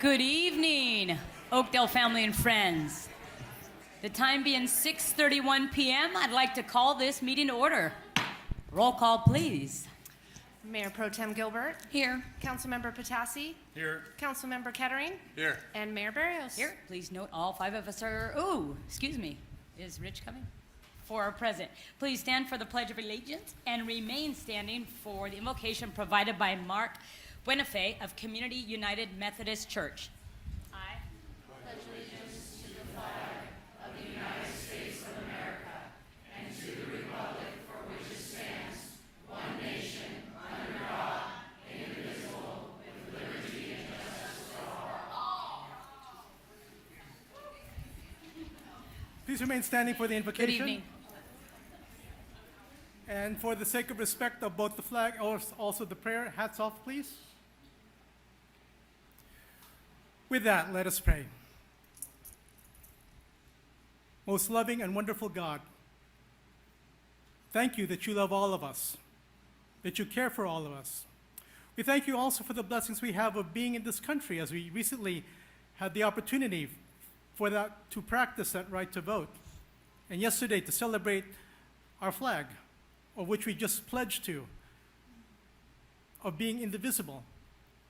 Good evening, Oakdale family and friends. The time being 6:31 p.m., I'd like to call this meeting to order. Roll call, please. Mayor Pro Tem Gilbert. Here. Councilmember Patassi. Here. Councilmember Kettering. Here. And Mayor Barrios. Here. Please note all five of us are, excuse me. Is Rich coming? For our present. Please stand for the Pledge of Allegiance and remain standing for the invocation provided by Mark Buenafe of Community United Methodist Church. I pledge allegiance to the flag of the United States of America and to the republic for which it stands, one nation, under God, indivisible, with liberty and justice for all. Please remain standing for the invocation. Good evening. And for the sake of respect of both the flag and also the prayer, hats off, please. With that, let us pray. Most loving and wonderful God, thank you that you love all of us, that you care for all of us. We thank you also for the blessings we have of being in this country, as we recently had the opportunity to practice that right to vote, and yesterday to celebrate our flag, of which we just pledged to, of being indivisible,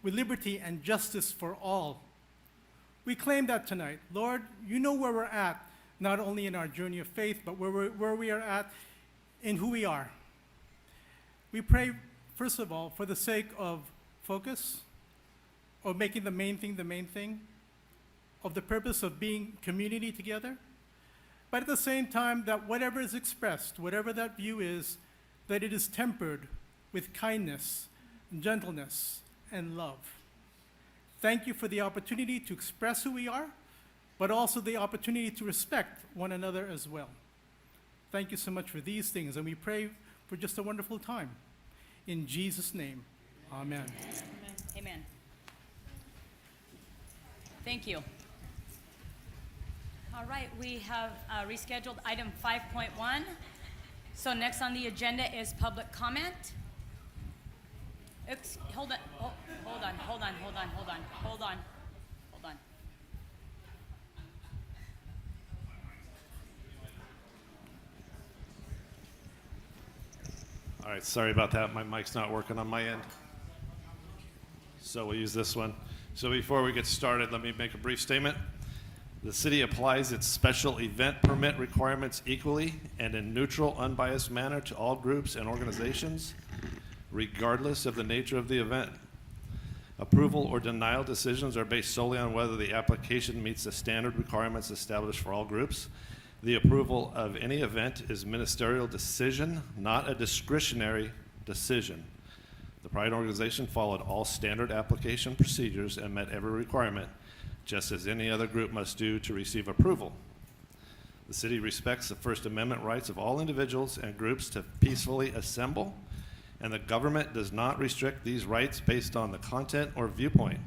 with liberty and justice for all. We claim that tonight. Lord, you know where we're at, not only in our journey of faith, but where we are at in who we are. We pray, first of all, for the sake of focus, of making the main thing, of the purpose of being community together, but at the same time that whatever is expressed, whatever that view is, that it is tempered with kindness, gentleness, and love. Thank you for the opportunity to express who we are, but also the opportunity to respect one another as well. Thank you so much for these things, and we pray for just a wonderful time. In Jesus' name, amen. Amen. Amen. Thank you. All right, we have rescheduled item 5.1. So next on the agenda is public comment. Hold on. All right, sorry about that. My mic's not working on my end. So we'll use this one. So before we get started, let me make a brief statement. The city applies its special event permit requirements equally and in neutral, unbiased manner to all groups and organizations, regardless of the nature of the event. Approval or denial decisions are based solely on whether the application meets the standard requirements established for all groups. The approval of any event is a ministerial decision, not a discretionary decision. The Pride organization followed all standard application procedures and met every requirement, just as any other group must do to receive approval. The city respects the First Amendment rights of all individuals and groups to peacefully assemble, and the government does not restrict these rights based on the content or viewpoint.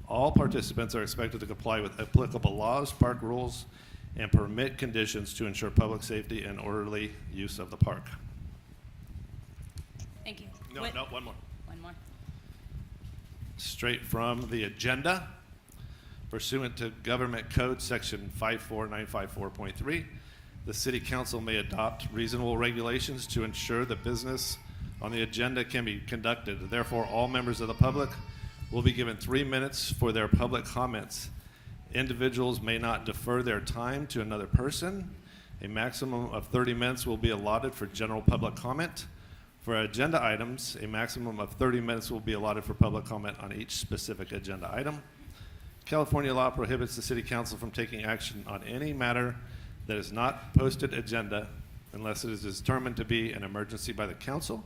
All participants are expected to comply with applicable laws, park rules, and permit conditions to ensure public safety and orderly use of the park. Thank you. No, one more. One more. Straight from the agenda. Pursuant to Government Code Section 54954.3, the City Council may adopt reasonable regulations to ensure the business on the agenda can be conducted. Therefore, all members of the public will be given 3 minutes for their public comments. Individuals may not defer their time to another person. A maximum of 30 minutes will be allotted for general public comment. For agenda items, a maximum of 30 minutes will be allotted for public comment on each specific agenda item. California law prohibits the City Council from taking action on any matter that is not posted agenda unless it is determined to be an emergency by the Council.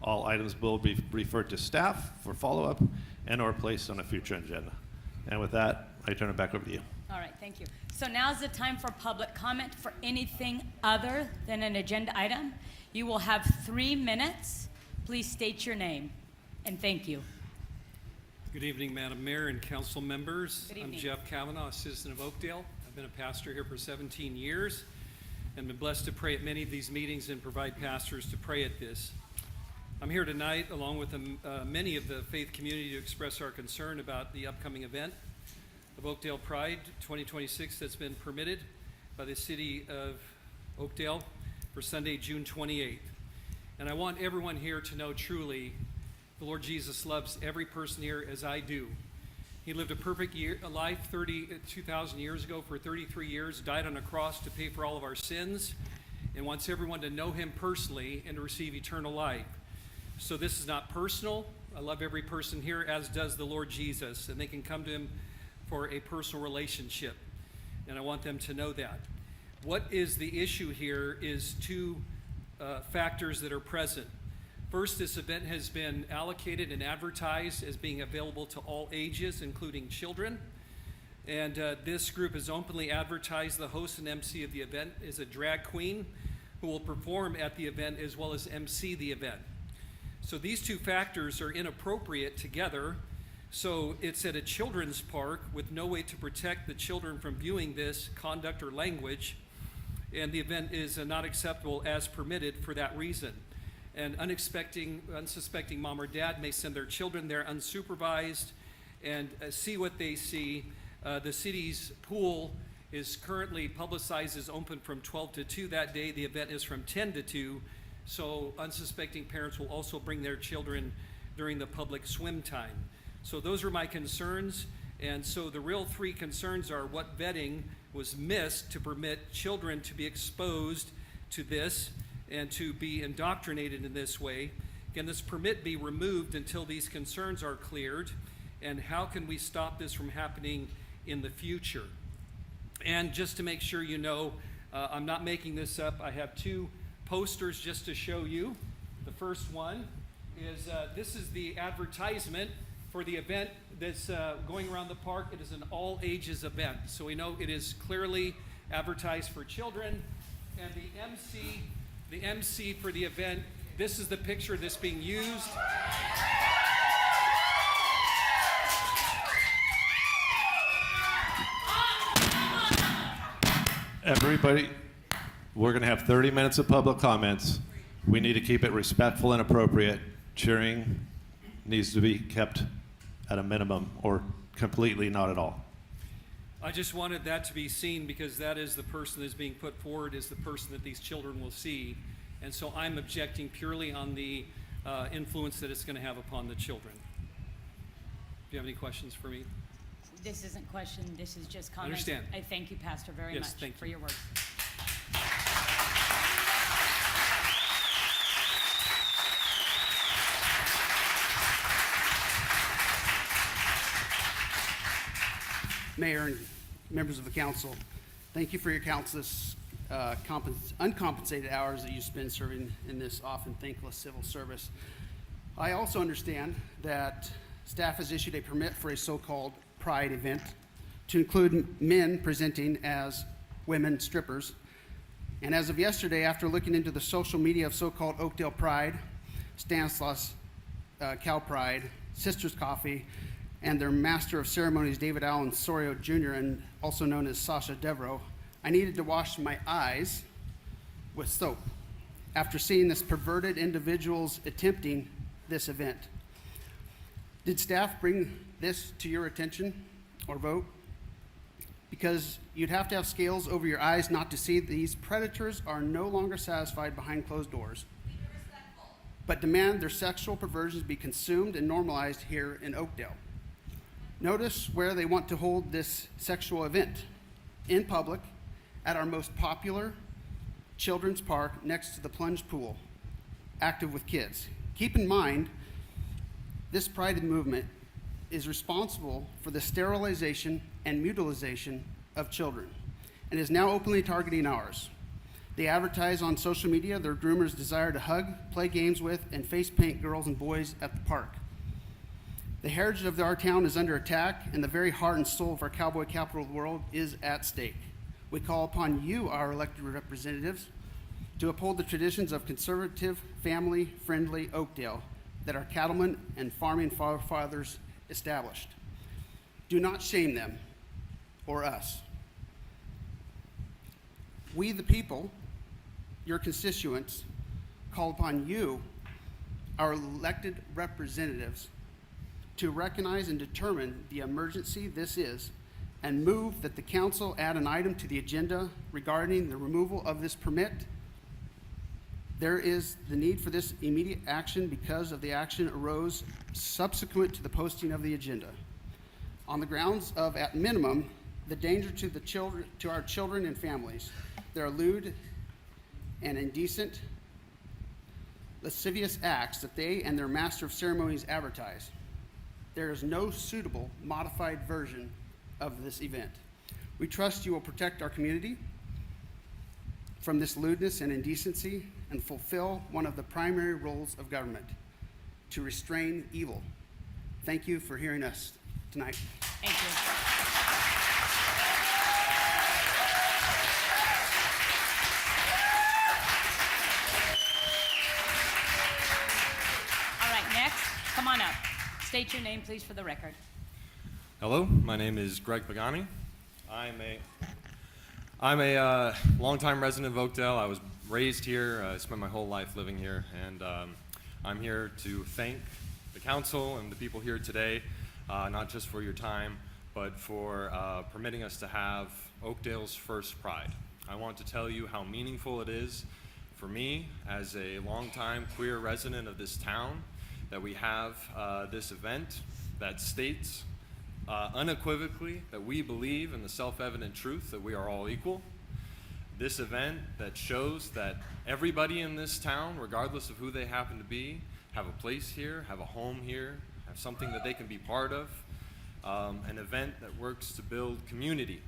All items will be referred to staff for follow-up and or placed on a future agenda. And with that, I turn it back over to you. All right, thank you. So now's the time for public comment for anything other than an agenda item. You will have 3 minutes. Please state your name, and thank you. Good evening, Madam Mayor and council members. Good I'm evening. Jeff Kavanaugh, a citizen of Oakdale. I've been a pastor here for 17 years and been blessed to pray at many of these meetings and provide pastors to pray at this. I'm here tonight along with many of the faith community to express our concern about the upcoming event of Oakdale Pride 2026 that's been permitted by the city of Oakdale for Sunday, June 28th. And I want everyone here to know truly the Lord Jesus loves every person here as I do. He lived a perfect life 2,000 years ago for 33 years, died on a cross to pay for all of our sins, and wants everyone to know him personally and to receive eternal life. So this is not personal. I love every person here, as does the Lord Jesus, and they can come to him for a personal relationship. And I want them to know that. What is the issue here is two factors that are present. First, this event has been allocated and advertised as being available to all ages, including children. And this group has openly advertised the host and MC of the event is a drag queen who will perform at the event as well as MC the event. So these two factors are inappropriate together. So it's at a children's park with no way to protect the children from viewing this conduct or language. And the event is not acceptable as permitted for that reason. And unsuspecting mom or dad may send their children there unsupervised and see what they see. The city's pool is currently publicized as open from 12 to 2 that day. The event is from 10 to 2. So unsuspecting parents will also bring their children during the public swim time. So those are my concerns. And so the real three concerns are what vetting was missed to permit children to be exposed to this and to be indoctrinated in this way. Can this permit be removed until these concerns are cleared? And how can we stop this from happening in the future? And just to make sure you know, I'm not making this up. I have two posters just to show you. The first one is, this is the advertisement for the event that's going around the park. It is an all ages event. So we know it is clearly advertised for children. And the MC for the event, this is the picture that's being used. Everybody, we're going to have 30 minutes of public comments. We need to keep it respectful and appropriate. Cheering needs to be kept at a minimum or completely not at all. I just wanted that to be seen because that is the person that's being put forward is the person that these children will see. And so I'm objecting purely on the influence that it's going to have upon the children. Do you have any questions for me? This isn't question, this is just comment. Understand. I thank you, Pastor, very Yes, much thank for you. your work. Mayor and members of the council, thank you for your countless uncompensated hours that you spend serving in this often thankless civil service. I also understand that staff has issued a permit for a so-called Pride event to include men presenting as women strippers. And as of yesterday, after looking into the social media of so-called Oakdale Pride, Stanislaus Cow Pride, Sisters Coffee, and their master of ceremonies, David Allen Sorio Jr., and also known as Sasha Devereaux, I needed to wash my eyes with soap after seeing this perverted individuals attempting this event. Did staff bring this to your attention or vote? Because you'd have to have scales over your eyes not to see these predators are no longer satisfied behind closed doors, but demand their sexual perversions be consumed and normalized here in Oakdale. Notice where they want to hold this sexual event: in public, at our most popular children's park next to the plunge pool, active with kids. Keep in mind, this Pride movement is responsible for the sterilization and mutilization of children and is now openly targeting ours. They advertise on social media their groomers' desire to hug, play games with, and face paint girls and boys at the park. The heritage of our town is under attack, and the very heart and soul of our cowboy capital of the world is at stake. We call upon you, our elected representatives, to uphold the traditions of conservative, family-friendly Oakdale that our cattlemen and farming forefathers established. Do not shame them or us. We, the people, your constituents, call upon you our elected representatives to recognize and determine the emergency this is, and move that the council add an item to the agenda regarding the removal of this permit. There is the need for this immediate action because of the action arose subsequent to the posting of the agenda. On the grounds of, at minimum, the danger to the children, to our children and families. There are lewd and indecent, lascivious acts that they and their master of ceremonies advertise. There is no suitable modified version of this event. We trust you will protect our community from this lewdness and indecency and fulfill one of the primary roles of government, to restrain evil. Thank you for hearing us tonight. Thank you. All right, next, come on up. State your name, please, for the record. Hello, my name is Greg Pagani. I'm a longtime resident of Oakdale. I was raised here. I spent my whole life living here, and I'm here to thank the council and the people here today, not just for your time, but for permitting us to have Oakdale's first Pride. I want to tell you how meaningful it is for me as a longtime queer resident of this town that we have this event that states unequivocally that we believe in the self-evident truth that we are all equal. This event that shows that everybody in this town, regardless of who they happen to be, have a place here, have a home here, have something that they can be part of. An event that works to build community,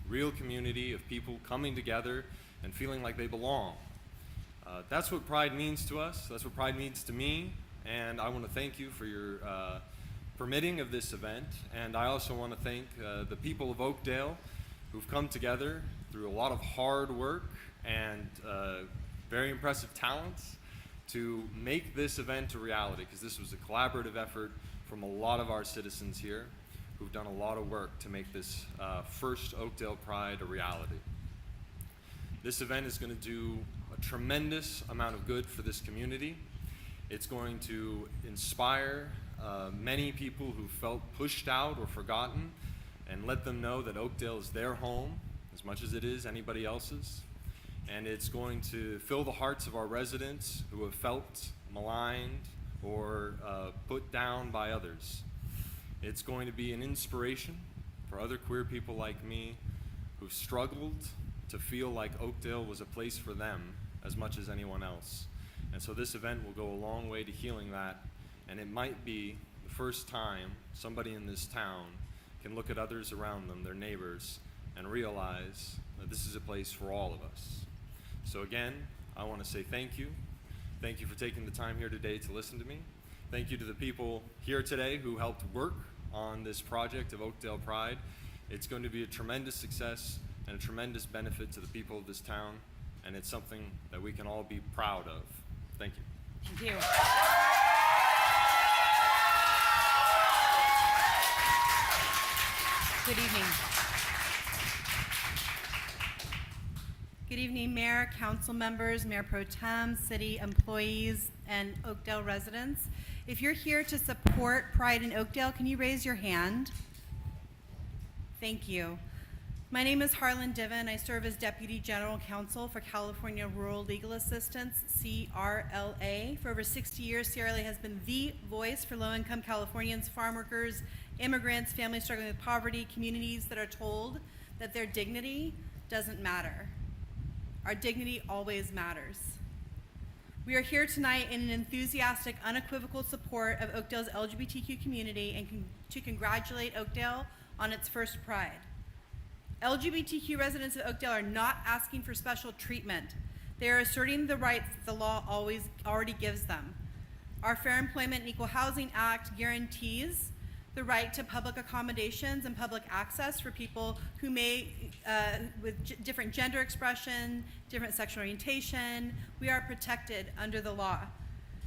real community of people coming together and feeling like they belong. That's what Pride means to us. That's what Pride means to me. And I want to thank you for your permitting of this event. And I also want to thank the people of Oakdale who've come together through a lot of hard work and very impressive talents to make this event a reality, because this was a collaborative effort from a lot of our citizens here who've done a lot of work to make this first Oakdale Pride a reality. This event is going to do a tremendous amount of good for this community. It's going to inspire many people who felt pushed out or forgotten, and let them know that Oakdale is their home as much as it is anybody else's. And it's going to fill the hearts of our residents who have felt maligned or put down by others. It's going to be an inspiration for other queer people like me who've struggled to feel like Oakdale was a place for them as much as anyone else. And so this event will go a long way to healing that, and it might be the first time somebody in this town can look at others around them, their neighbors, and realize that this is a place for all of us. So again, I want to say thank you. Thank you for taking the time here today to listen to me. Thank you to the people here today who helped work on this project of Oakdale Pride. It's going to be a tremendous success and a tremendous benefit to the people of this town, and it's something that we can all be proud of. Thank you. Thank you. Good evening. Good evening, Mayor, council members, Mayor Pro Tem, city employees, and Oakdale residents. If you're here to support Pride in Oakdale, can you raise your hand? Thank you. My name is Harlan Diven. I serve as Deputy General Counsel for California Rural Legal Assistance, CRLA. For over 60 years, CRLA has been the voice for low-income Californians, farm workers, immigrants, families struggling with poverty, communities that are told that their dignity doesn't matter. Our dignity always matters. We are here tonight in an enthusiastic, unequivocal support of Oakdale's LGBTQ community and to congratulate Oakdale on its first Pride. LGBTQ residents of Oakdale are not asking for special treatment. They are asserting the rights that the law already gives them. Our Fair Employment and Equal Housing Act guarantees the right to public accommodations and public access for people who may, with different gender expression, different sexual orientation. We are protected under the law.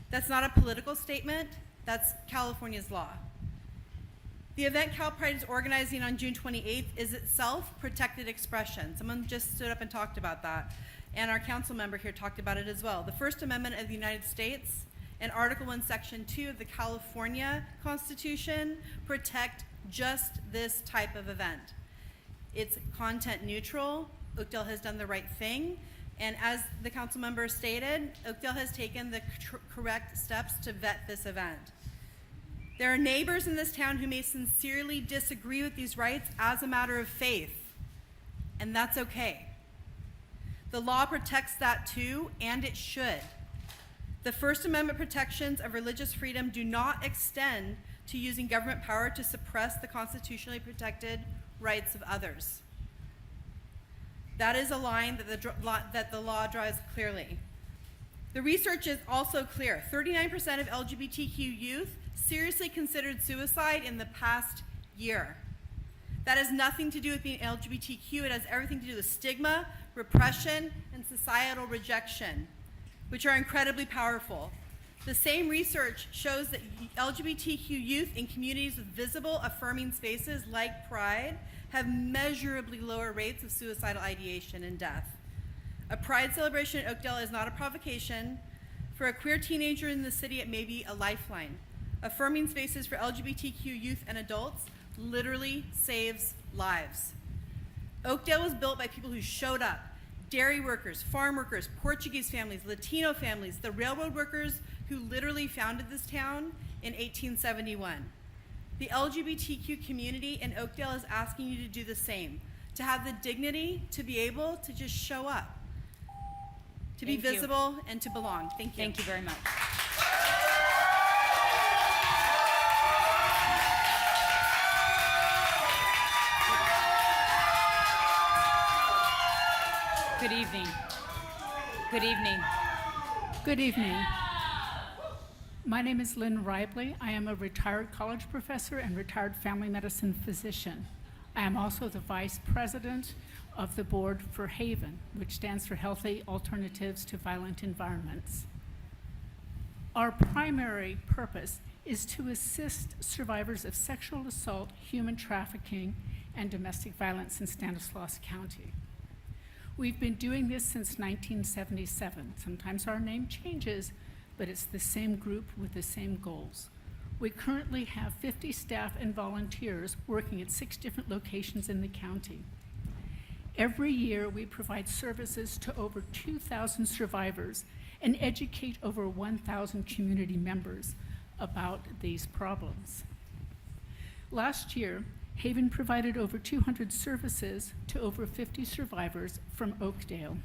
That's not a political statement, that's California's law. The event Cal Pride is organizing on June 28th is itself protected expression. Someone just stood up and talked about that, and our council member here talked about it as well. The First Amendment of the United States and Article 1, Section 2 of the California Constitution protect just this type of event. It's content neutral. Oakdale has done the right thing. And as the council member stated, Oakdale has taken the correct steps to vet this event. There are neighbors in this town who may sincerely disagree with these rights as a matter of faith, and that's okay. The law protects that too, and it should. The First Amendment protections of religious freedom do not extend to using government power to suppress the constitutionally protected rights of others. That is a line that the law draws clearly. The research is also clear. 39% of LGBTQ youth seriously considered suicide in the past year. That has nothing to do with being LGBTQ. It has everything to do with stigma, repression, and societal rejection, which are incredibly powerful. The same research shows that LGBTQ youth in communities with visible, affirming spaces like Pride have measurably lower rates of suicidal ideation and death. A Pride celebration in Oakdale is not a provocation. For a queer teenager in the city, it may be a lifeline. Affirming spaces for LGBTQ youth and adults literally saves lives. Oakdale was built by people who showed up. Dairy workers, farm workers, Portuguese families, Latino families, the railroad workers who literally founded this town in 1871. The LGBTQ community in Oakdale is asking you to do the same, to have the dignity to be able to just show up, to be Thank you. visible and to belong. Thank you. Thank you very much. Good evening. Good evening. Good evening. My name is Lynn Ribley. I am a retired college professor and retired family medicine physician. I am also the vice president of the board for HAVEN, which stands for Healthy Alternatives to Violent Environments. Our primary purpose is to assist survivors of sexual assault, human trafficking, and domestic violence in Stanislaus County. We've been doing this since 1977. Sometimes our name changes, but it's the same group with the same goals. We currently have 50 staff and volunteers working at 6 different locations in the county. Every year, we provide services to over 2,000 survivors and educate over 1,000 community members about these problems. Last year, Haven provided over 200 services to over 50 survivors from Oakdale.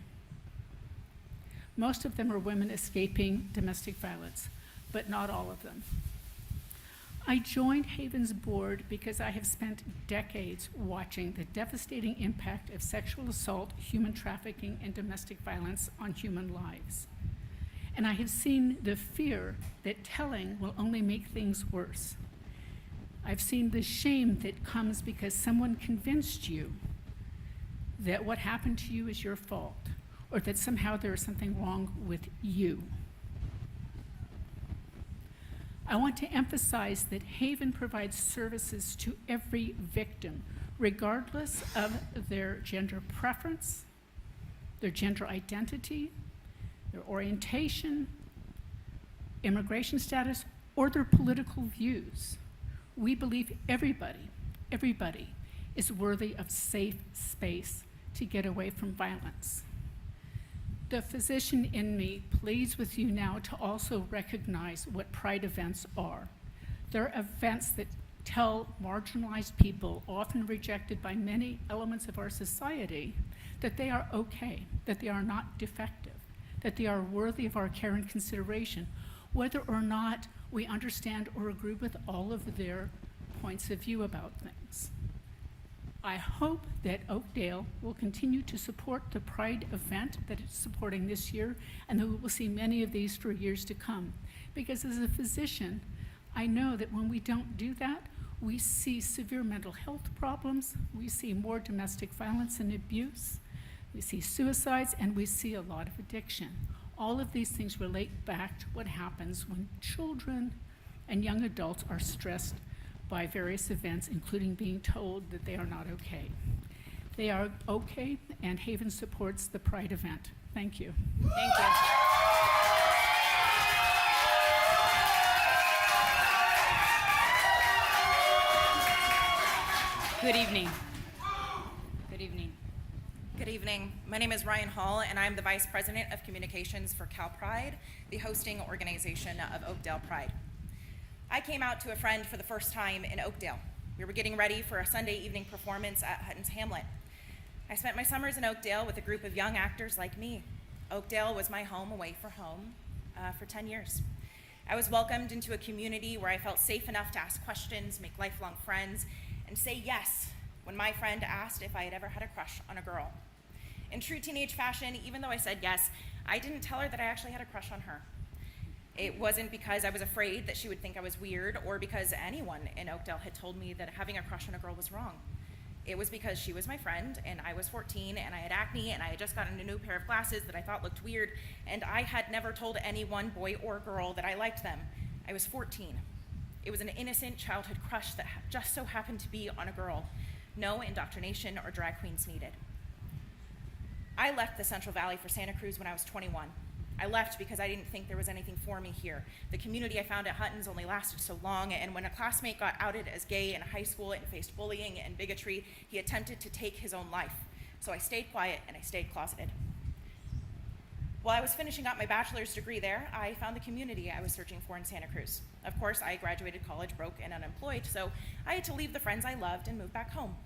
Most of them are women escaping domestic violence, but not all of them. I joined Haven's board because I have spent decades watching the devastating impact of sexual assault, human trafficking, and domestic violence on human lives. And I have seen the fear that telling will only make things worse. I've seen the shame that comes because someone convinced you that what happened to you is your fault, or that somehow there is something wrong with you. I want to emphasize that Haven provides services to every victim, regardless of their gender preference, their gender identity, their orientation, immigration status, or their political views. We believe everybody is worthy of safe space to get away from violence. The physician in me pleads with you now to also recognize what Pride events are. They're events that tell marginalized people, often rejected by many elements of our society, that they are okay, that they are not defective, that they are worthy of our care and consideration, whether or not we understand or agree with all of their points of view about things. I hope that Oakdale will continue to support the Pride event that it's supporting this year, and that we will see many of these for years to come. Because as a physician, I know that when we don't do that, we see severe mental health problems, we see more domestic violence and abuse, we see suicides, and we see a lot of addiction. All of these things relate back to what happens when children and young adults are stressed by various events, including being told that they are not okay. They are okay, and Haven supports the Pride event. Thank you. Thank you. Good evening. Good evening. Good evening. My name is Ryan Hall, and I'm the Vice President of Communications for Cal Pride, the hosting organization of Oakdale Pride. I came out to a friend for the first time in Oakdale. We were getting ready for a Sunday evening performance at Hutton's Hamlet. I spent my summers in Oakdale with a group of young actors like me. Oakdale was my home away from home for 10 years. I was welcomed into a community where I felt safe enough to ask questions, make lifelong friends, and say yes when my friend asked if I had ever had a crush on a girl. In true teenage fashion, even though I said yes, I didn't tell her that I actually had a crush on her. It wasn't because I was afraid that she would think I was weird or because anyone in Oakdale had told me that having a crush on a girl was wrong. It was because she was my friend and I was 14 and I had acne and I had just gotten a new pair of glasses that I thought looked weird, and I had never told anyone, boy or girl, that I liked them. I was 14. It was an innocent childhood crush that just so happened to be on a girl. No indoctrination or drag queens needed. I left the Central Valley for Santa Cruz when I was 21. I left because I didn't think there was anything for me here. The community I found at Hutton's only lasted so long, and when a classmate got outed as gay in high school and faced bullying and bigotry, he attempted to take his own life. So I stayed quiet and I stayed closeted. While I was finishing up my bachelor's degree there, I found the community I was searching for in Santa Cruz. Of course, I graduated college broke and unemployed, so I had to leave the friends I loved and move back home.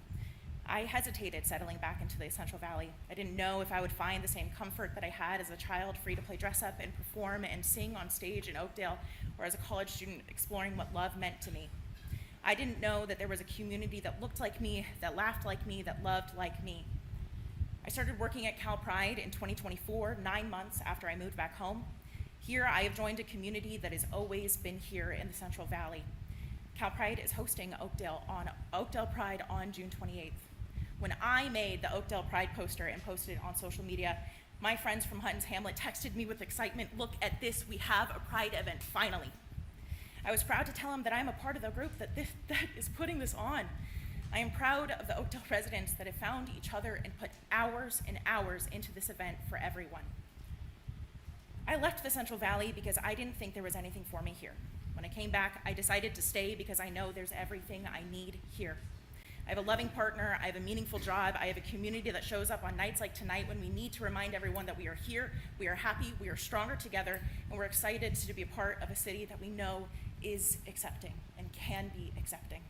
I hesitated settling back into the Central Valley. I didn't know if I would find the same comfort that I had as a child, free to play dress up and perform and sing on stage in Oakdale, or as a college student exploring what love meant to me. I didn't know that there was a community that looked like me, that laughed like me, that loved like me. I started working at Cal Pride in 2024, 9 months after I moved back home. Here I have joined a community that has always been here in the Central Valley. Cal Pride is hosting Oakdale Pride on June 28th. When I made the Oakdale Pride poster and posted it on social media, my friends from Hutton's Hamlet texted me with excitement, "Look at this, we have a Pride event, finally." I was proud to tell them that I'm a part of the group that is putting this on. I am proud of the Oakdale residents that have found each other and put hours and hours into this event for everyone. I left the Central Valley because I didn't think there was anything for me here. When I came back, I decided to stay because I know there's everything I need here. I have a loving partner, I have a meaningful job, I have a community that shows up on nights like tonight when we need to remind everyone that we are here, we are happy, we are stronger together, and we're excited to be a part of a city that we know is accepting and can be accepting.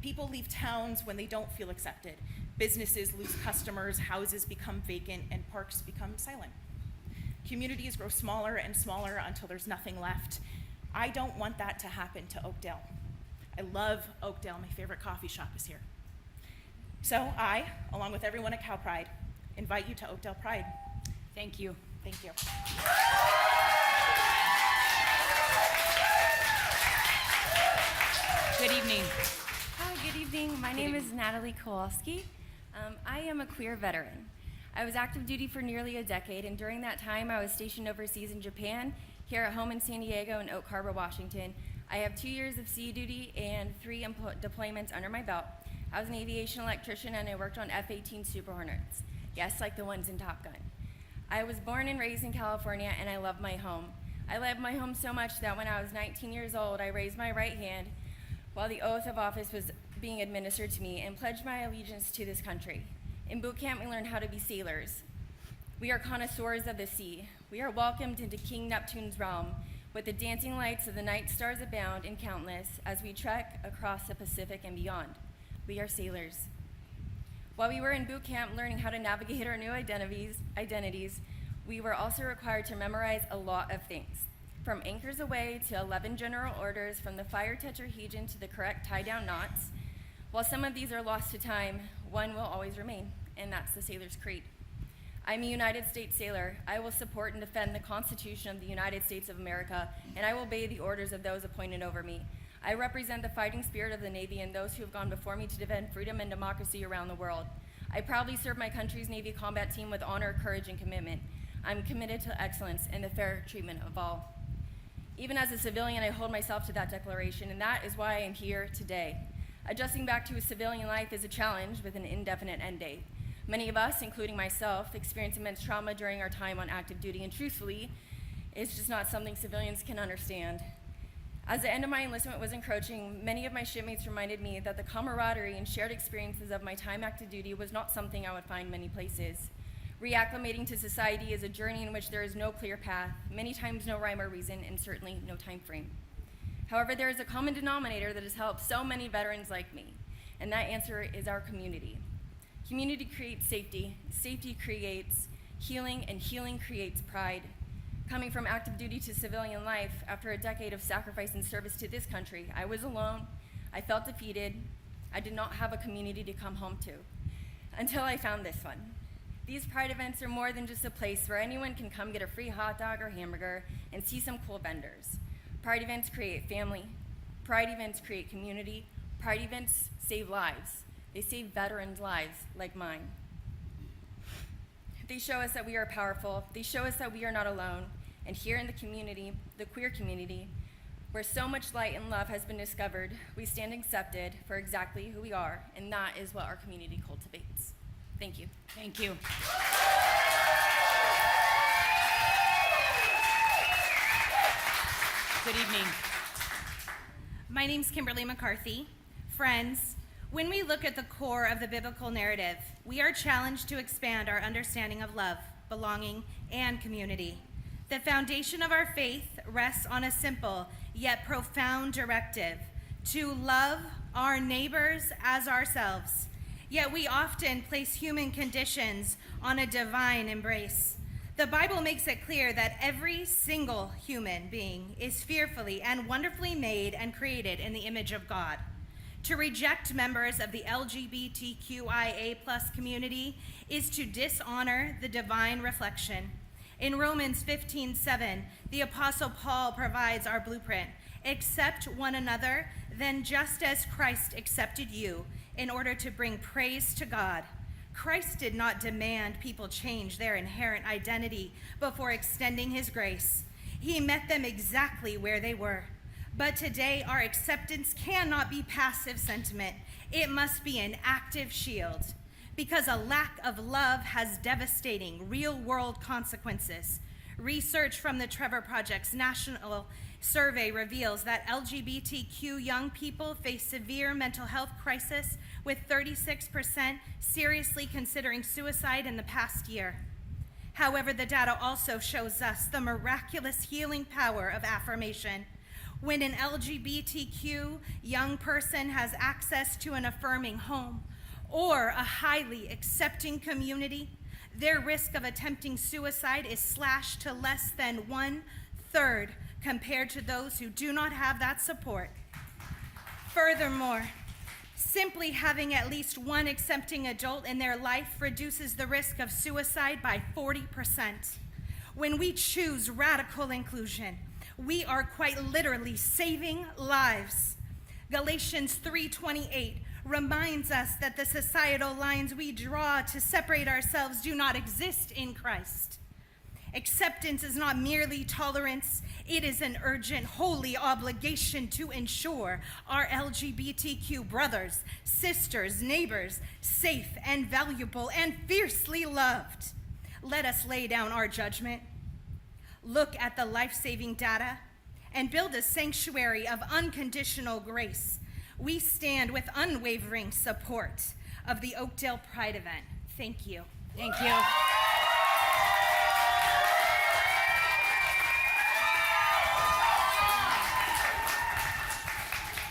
People leave towns when they don't feel accepted. Businesses lose customers, houses become vacant, and parks become silent. Communities grow smaller and smaller until there's nothing left. I don't want that to happen to Oakdale. I love Oakdale. My favorite coffee shop is here. So I, along with everyone at Cal Pride, invite you to Oakdale Pride. Thank you. Thank you. Good evening. Hi, good evening. My name is Natalie Kowalski. I am a queer veteran. I was active duty for nearly a decade, and during that time, I was stationed overseas in Japan, here at home in San Diego and Oak Harbor, Washington. I have 2 years of sea duty and 3 deployments under my belt. I was an aviation electrician and I worked on F-18 Super Hornets. Yes, like the ones in Top Gun. I was born and raised in California and I love my home. I love my home so much that when I was 19 years old, I raised my right hand while the oath of office was being administered to me and pledged my allegiance to this country. In boot camp, we learned how to be sailors. We are connoisseurs of the sea. We are welcomed into King Neptune's realm, with the dancing lights of the night stars abound and countless as we trek across the Pacific and beyond. We are sailors. While we were in boot camp learning how to navigate our new identities, we were also required to memorize a lot of things, from anchors aweigh to 11 general orders, from the fire tetrahedron to the correct tie-down knots. While some of these are lost to time, one will always remain, and that's the Sailor's Creed. I'm a United States sailor. I will support and defend the Constitution of the United States of America, and I will obey the orders of those appointed over me. I represent the fighting spirit of the Navy and those who have gone before me to defend freedom and democracy around the world. I proudly serve my country's Navy combat team with honor, courage, and commitment. I'm committed to excellence and the fair treatment of all. Even as a civilian, I hold myself to that declaration, and that is why I am here today. Adjusting back to a civilian life is a challenge with an indefinite end date. Many of us, including myself, experience immense trauma during our time on active duty, and truthfully, it's just not something civilians can understand. As the end of my enlistment was encroaching, many of my shipmates reminded me that the camaraderie and shared experiences of my time active duty was not something I would find many places. Reacclimating to society is a journey in which there is no clear path, many times no rhyme or reason, and certainly no time frame. However, there is a common denominator that has helped so many veterans like me, and that answer is our community. Community creates safety, safety creates healing, and healing creates pride. Coming from active duty to civilian life, after a decade of sacrifice and service to this country, I was alone, I felt defeated, I did not have a community to come home to, until I found this one. These Pride events are more than just a place where anyone can come get a free hot dog or hamburger and see some cool vendors. Pride events create family, Pride events create community, Pride events save lives. They save veterans' lives like mine. They show us that we are powerful. They show us that we are not alone. And here in the community, the queer community, where so much light and love has been discovered, we stand accepted for exactly who we are, and that is what our community cultivates. Thank you. Thank you. Good evening. My name's Kimberly McCarthy. Friends, when we look at the core of the biblical narrative, we are challenged to expand our understanding of love, belonging, and community. The foundation of our faith rests on a simple yet profound directive: to love our neighbors as ourselves. Yet we often place human conditions on a divine embrace. The Bible makes it clear that every single human being is fearfully and wonderfully made and created in the image of God. To reject members of the LGBTQIA+ community is to dishonor the divine reflection. In Romans 15:7, the Apostle Paul provides our blueprint: accept one another, then just as Christ accepted you, in order to bring praise to God. Christ did not demand people change their inherent identity before extending his grace. He met them exactly where they were. But today, our acceptance cannot be passive sentiment. It must be an active shield, because a lack of love has devastating real-world consequences. Research from the Trevor Project's national survey reveals that LGBTQ young people face severe mental health crisis, with 36% seriously considering suicide in the past year. However, the data also shows us the miraculous healing power of affirmation. When an LGBTQ young person has access to an affirming home or a highly accepting community, their risk of attempting suicide is slashed to less than 1/3 compared to those who do not have that support. Furthermore, simply having at least one accepting adult in their life reduces the risk of suicide by 40%. When we choose radical inclusion, we are quite literally saving lives. Galatians 3:28 reminds us that the societal lines we draw to separate ourselves do not exist in Christ. Acceptance is not merely tolerance, it is an urgent, holy obligation to ensure our LGBTQ brothers, sisters, neighbors, safe and valuable and fiercely loved. Let us lay down our judgment, look at the life-saving data, and build a sanctuary of unconditional grace. We stand with unwavering support of the Oakdale Pride event. Thank you. Thank you.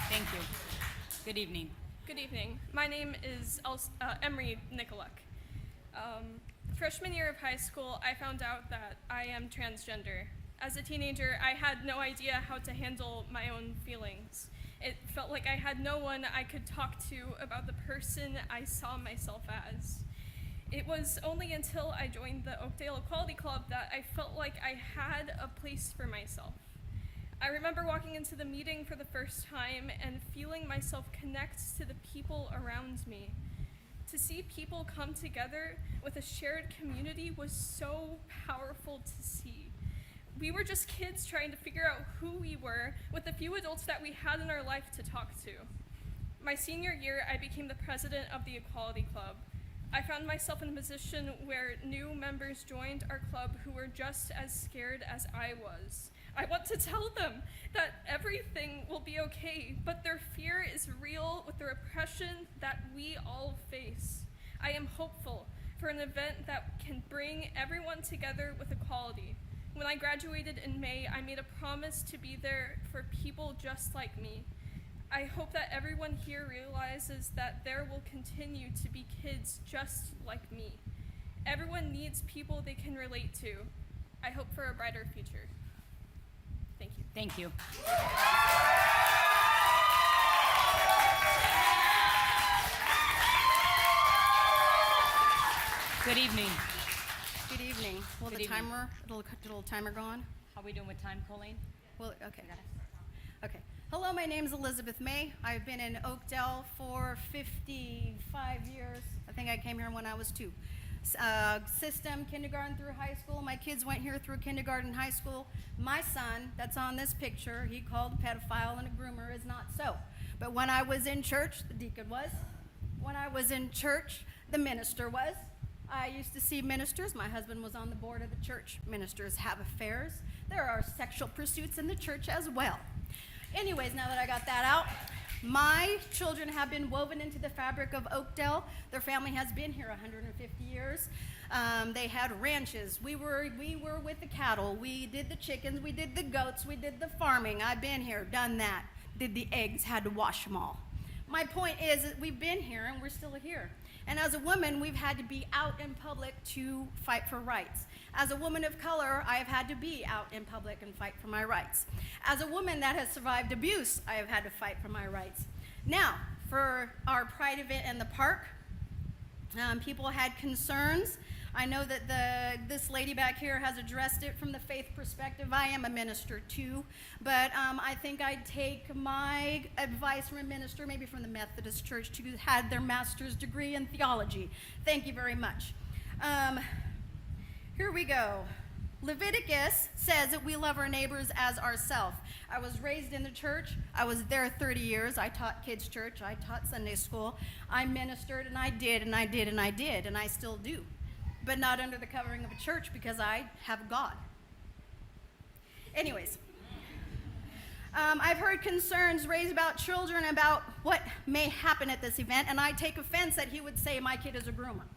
Thank you. Good evening. Good evening. My name is Emery Nicoluk. Freshman year of high school, I found out that I am transgender. As a teenager, I had no idea how to handle my own feelings. It felt like I had no one I could talk to about the person I saw myself as. It was only until I joined the Oakdale Equality Club that I felt like I had a place for myself. I remember walking into the meeting for the first time and feeling myself connect to the people around me. To see people come together with a shared community was so powerful to see. We were just kids trying to figure out who we were with the few adults that we had in our life to talk to. My senior year, I became the president of the Equality Club. I found myself in a position where new members joined our club who were just as scared as I was I want to tell them that everything will be okay, but their fear is real with the repression that we all face. I am hopeful for an event that can bring everyone together with equality. When I graduated in May, I made a promise to be there for people just like me. I hope that everyone here realizes that there will continue to be kids just like me. Everyone needs people they can relate to. I hope for a brighter future. Thank you. Thank you. Good evening. Good evening. Will Good the evening. little timer go on? How are we doing with time, Colleen? Well, okay. Okay. Hello, my name is Elizabeth May. I've been in Oakdale for 55 years. I think I came here when I was 2. System, kindergarten through high school. My kids went here through kindergarten, high school. My son, that's on this picture, he called a pedophile and a groomer, is not so. But when I was in church, the deacon was. When I was in church, the minister was. I used to see ministers. My husband was on the board of the church. Ministers have affairs. There are sexual pursuits in the church as well. Anyways, now that I got that out, my children have been woven into the fabric of Oakdale. Their family has been here 150 years. They had ranches. We were with the cattle. We did the chickens. We did the goats. We did the farming. I've been here, done that. Did the eggs, had to wash them all. My point is that we've been here and we're still here. And as a woman, we've had to be out in public to fight for rights. As a woman of color, I have had to be out in public and fight for my rights. As a woman that has survived abuse, I have had to fight for my rights. Now, for our Pride event in the park, people had concerns. I know that this lady back here has addressed it from the faith perspective. I am a minister too, but I think I'd take my advice from a minister, maybe from the Methodist Church, who had their master's degree in theology. Thank you very much. Here we go. Leviticus says that we love our neighbors as ourselves. I was raised in the church. I was there 30 years. I taught kids' church. I taught Sunday school. I ministered, and I did, and I did, and I did, and I still do. But not under the covering of a church because I have God. Anyways, I've heard concerns raised about children about what may happen at this event, and I take offense that he would say my kid is a groomer.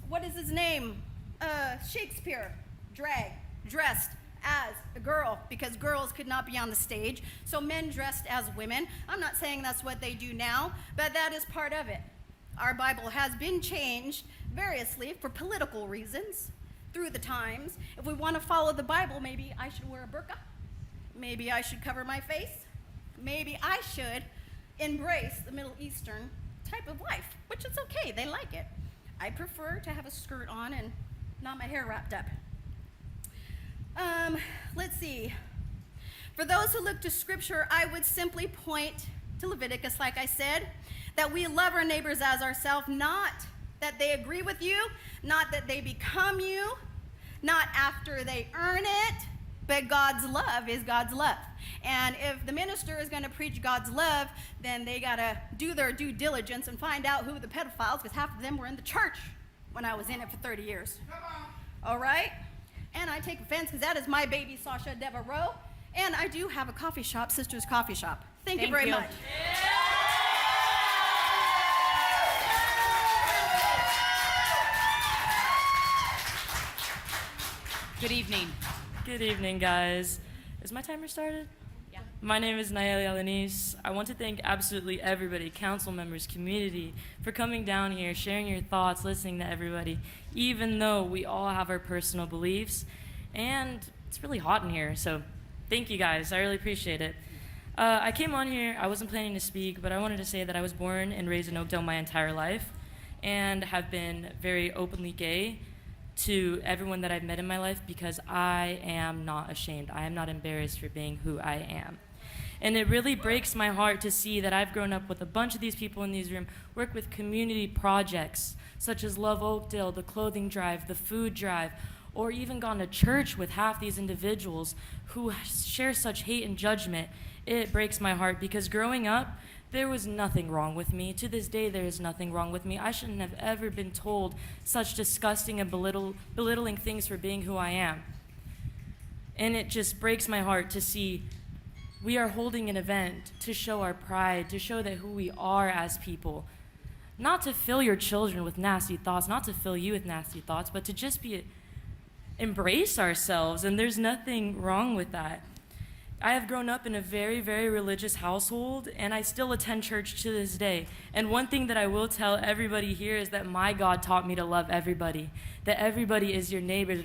What is his name? Shakespeare, dressed as a girl because girls could not be on the stage, so men dressed as women. I'm not saying that's what they do now, but that is part of it. Our Bible has been changed variously for political reasons through the times. If we want to follow the Bible, maybe I should wear a burqa. Maybe I should cover my face. Maybe I should embrace the Middle Eastern type of life, which is okay. They like it. I prefer to have a skirt on and not my hair wrapped up. Let's see. For those who look to Scripture, I would simply point to Leviticus, like I said, that we love our neighbors as ourselves, not that they agree with you, not that they become you, not after they earn it, but God's love is God's love. And if the minister is going to preach God's love, then they got to do their due diligence and find out who the pedophiles, because half of them were in the church when I was in it for 30 years. All right? And I take offense because that is my baby, Sasha Devereaux. And I do have a coffee shop, Sister's Coffee Shop. Thank you very much. Good evening. Good evening, guys. Is my timer started? Yeah. My name is Nayeli Alanis. I want to thank absolutely everybody, council members, community, for coming down here, sharing your thoughts, listening to everybody, even though we all have our personal beliefs. And it's really hot in here, so thank you guys. I really appreciate it. I came on here, I wasn't planning to speak, but I wanted to say that I was born and raised in Oakdale my entire life and have been very openly gay to everyone that I've met in my life because I am not ashamed. I am not embarrassed for being who I am. And it really breaks my heart to see that I've grown up with a bunch of these people in these rooms, work with community projects such as Love Oakdale, the clothing drive, the food drive, or even gone to church with half these individuals who share such hate and judgment. It breaks my heart because growing up, there was nothing wrong with me. To this day, there is nothing wrong with me. I shouldn't have ever been told such disgusting and belittling things for being who I am. And it just breaks my heart to see we are holding an event to show our pride, to show that who we are as people. Not to fill your children with nasty thoughts, not to fill you with nasty thoughts, but to just embrace ourselves, and there's nothing wrong with that. I have grown up in a very, very religious household, and I still attend church to this day. And one thing that I will tell everybody here is that my God taught me to love everybody, that everybody is your neighbor,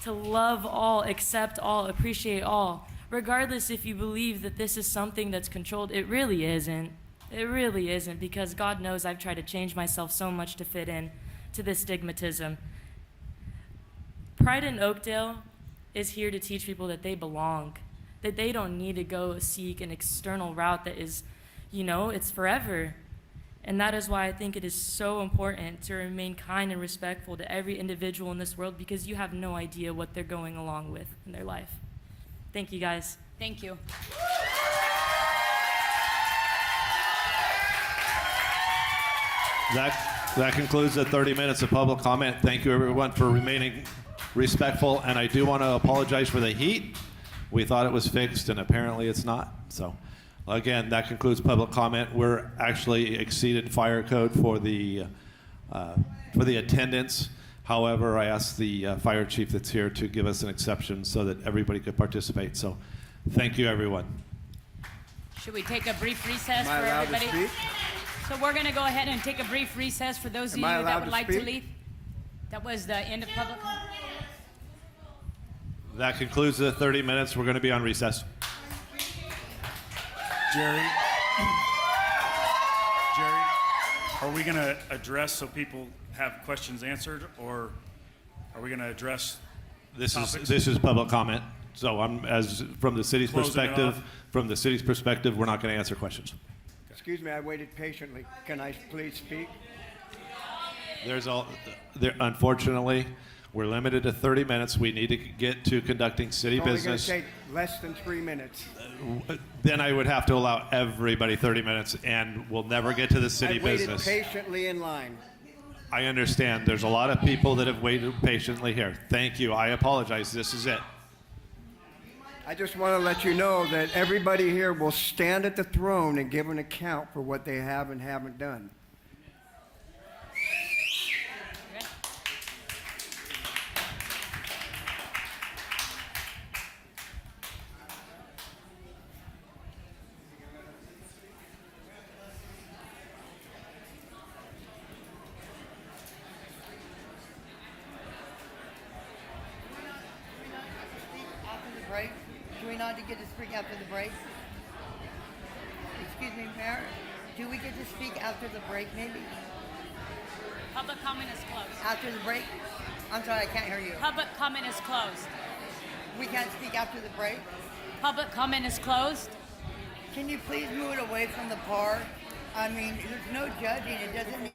to love all, accept all, appreciate all. Regardless if you believe that this is something that's controlled, it really isn't. It really isn't, because God knows I've tried to change myself so much to fit in to this stigmatism. Pride in Oakdale is here to teach people that they belong, that they don't need to go seek an external route that is, it's forever. And that is why I think it is so important to remain kind and respectful to every individual in this world, because you have no idea what they're going along with in their life. Thank you, guys. Thank you. That concludes the 30 minutes of public comment. Thank you, everyone, for remaining respectful. And I do want to apologize for the heat. We thought it was fixed, and apparently it's not. So, again, that concludes public comment. We're actually exceeded fire code for the attendance. However, I asked the fire chief that's here to give us an exception so that everybody could participate. So, thank you, everyone. Should we take a brief recess for Am I allowed to everybody? speak? So we're going to go ahead and take a brief recess for those of Am you I that allowed would to like to speak? leave. That was the end of public comment. That concludes the 30 minutes. We're going to be on recess. Jerry, are we going to address so people have questions answered, or are we going to address This topics? is public comment. So from the city's Closing it perspective, we're not going to answer questions. Excuse me, I waited patiently. Can I please speak? Unfortunately, we're limited to 30 minutes. We need to get to conducting city It's only business. going to take less than 3 minutes. Then I would have to allow everybody 30 minutes, and we'll never get to the city I waited business. patiently in line. I understand. There's a lot of people that have waited patiently here. Thank you. I apologize. This is it. I just want to let you know that everybody here will stand at the throne and give an account for what they have and haven't done. After the break? Do we not get to speak after the break? Excuse me, Mayor. Do we get to speak after the break, maybe? Public comment is closed. After the break? I'm sorry, I can't hear you. Public comment is closed. We can't speak after the break? Public comment is closed. Can you please move it away from the park? I mean, there's no judging. It doesn't mean...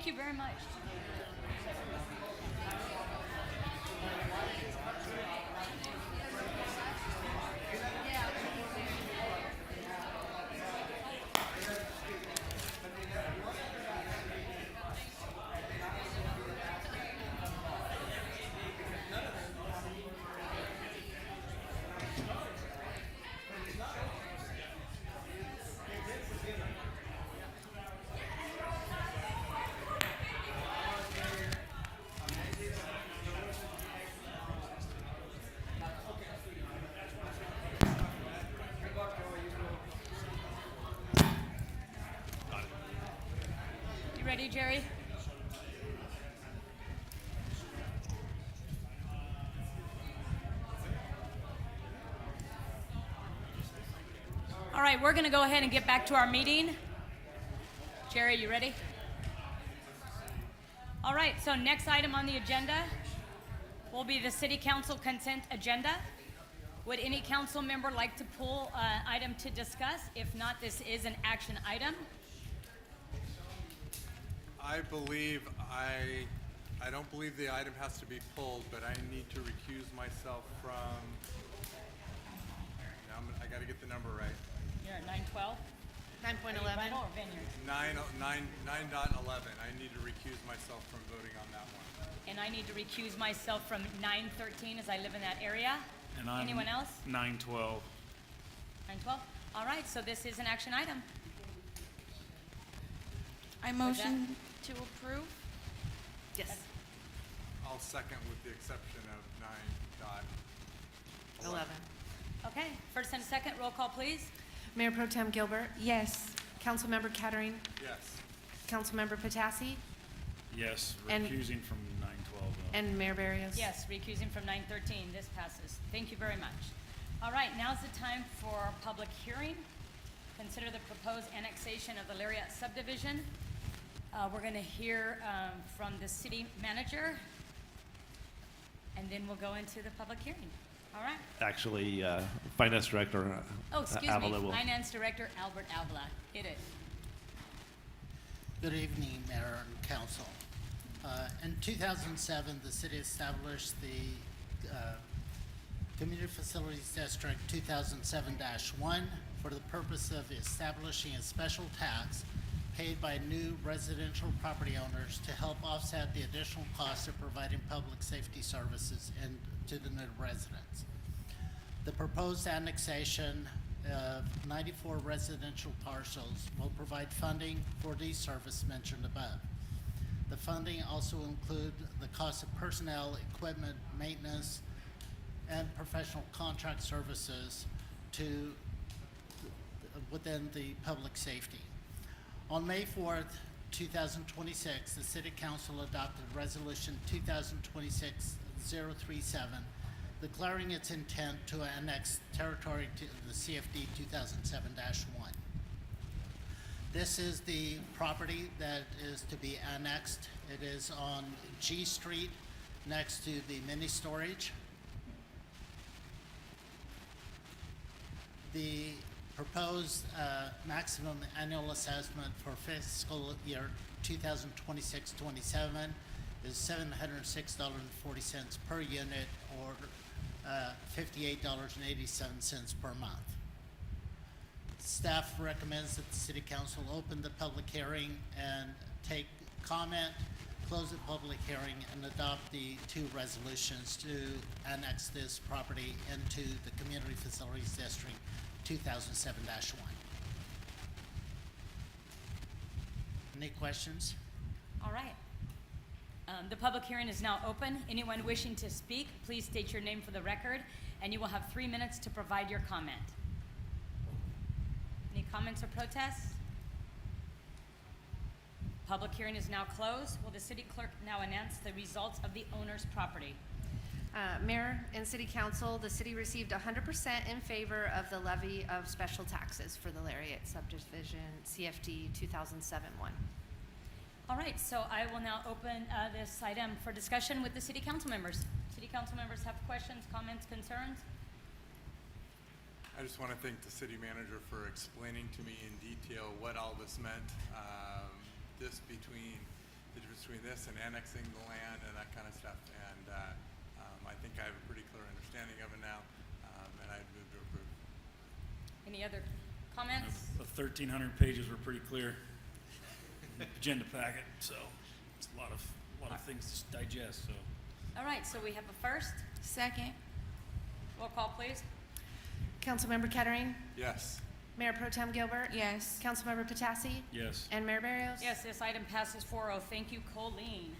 Thank you very much. You ready, Jerry? All right, we're going to go ahead and get back to our meeting. Jerry, you ready? All right, so next item on the agenda will be the City Council consent agenda. Would any council member like to pull an item to discuss? If not, this is an action item. I don't believe the item has to be pulled, but I need to recuse myself from, I gotta get the number right. You're at 912? 9.11. Vital or Vineyard? 9.11. I need to recuse myself from voting on that one. And I need to recuse myself from 913 as I live in that area. And I'm Anyone else? 912. 912? All right, so this is an action item. I motion to approve. Yes. I'll second with the exception of 9.11. 11. Okay, first and second, roll call, please. Mayor Pro Tem Gilbert, Yes. Councilmember Kettering, Yes. Councilmember Patassi, Yes, And- recusing from 912. and Mayor Barrios. Yes, recusing from 913. This passes. Thank you very much. All right, now's the time for public hearing. Consider the proposed annexation of the Lariat subdivision. We're going to hear from the city manager, and then we'll go into the public hearing. All right. Actually, Finance Director Oh, excuse Avila me, will. Finance Director Albert Avila. It is. Good evening, Mayor and Council. In 2007, the city established the Community Facilities District 2007-1 for the purpose of establishing a special tax paid by new residential property owners to help offset the additional costs of providing public safety services to the new residents. The proposed annexation of 94 residential parcels will provide funding for these services mentioned above. The funding also include the cost of personnel, equipment, maintenance, and professional contract services within the public safety. On May 4th, 2026, the City Council adopted Resolution 2026-037, declaring its intent to annex territory to the CFD 2007-1. This is the property that is to be annexed. It is on G Street next to the mini storage. The proposed maximum annual assessment for fiscal year 2026-27 is $706.40 per unit, or $58.87 per month. Staff recommends that the City Council open the public hearing and take comment, close the public hearing, and adopt the two resolutions to annex this property into the Community Facilities District 2007-1. Any questions? All right. The public hearing is now open. Anyone wishing to speak, please state your name for the record, and you will have 3 minutes to provide your comment. Any comments or protests? Public hearing is now closed. Will the city clerk now announce the results of the owner's property? Mayor and City Council, the city received 100% in favor of the levy of special taxes for the Lariat subdivision CFD 2007-1. All right, so I will now open this item for discussion with the city council members. City council members have questions, comments, concerns? I just want to thank the city manager for explaining to me in detail what all this meant. This between the difference between this and annexing the land and that kind of stuff. And I think I have a pretty clear understanding of it now, and I'd move to approve. Any other comments? The 1,300 pages were pretty clear. Agenda packet, so it's a lot of things to digest. So. All right, so we have a first. Second. Roll call, please. Councilmember Kettering? Yes. Mayor Pro Tem Gilbert? Yes. Councilmember Patassi? Yes. And Mayor Barrios? Yes, this item passes 4-0. Thank you, Colleen.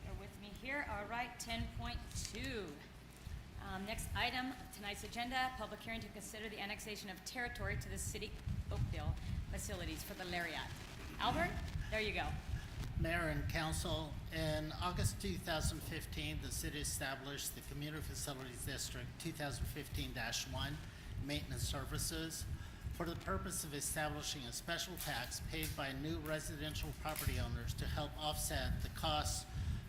You're with me here. All right, 10.2. Next item, tonight's agenda, public hearing to consider the annexation of territory to the City Oakdale facilities for the Lariat. Albert, there you go. Mayor and Council, in August 2015, the city established the Community Facilities District 2015-1 Maintenance Services for the purpose of establishing a special tax paid by new residential property owners to help offset the costs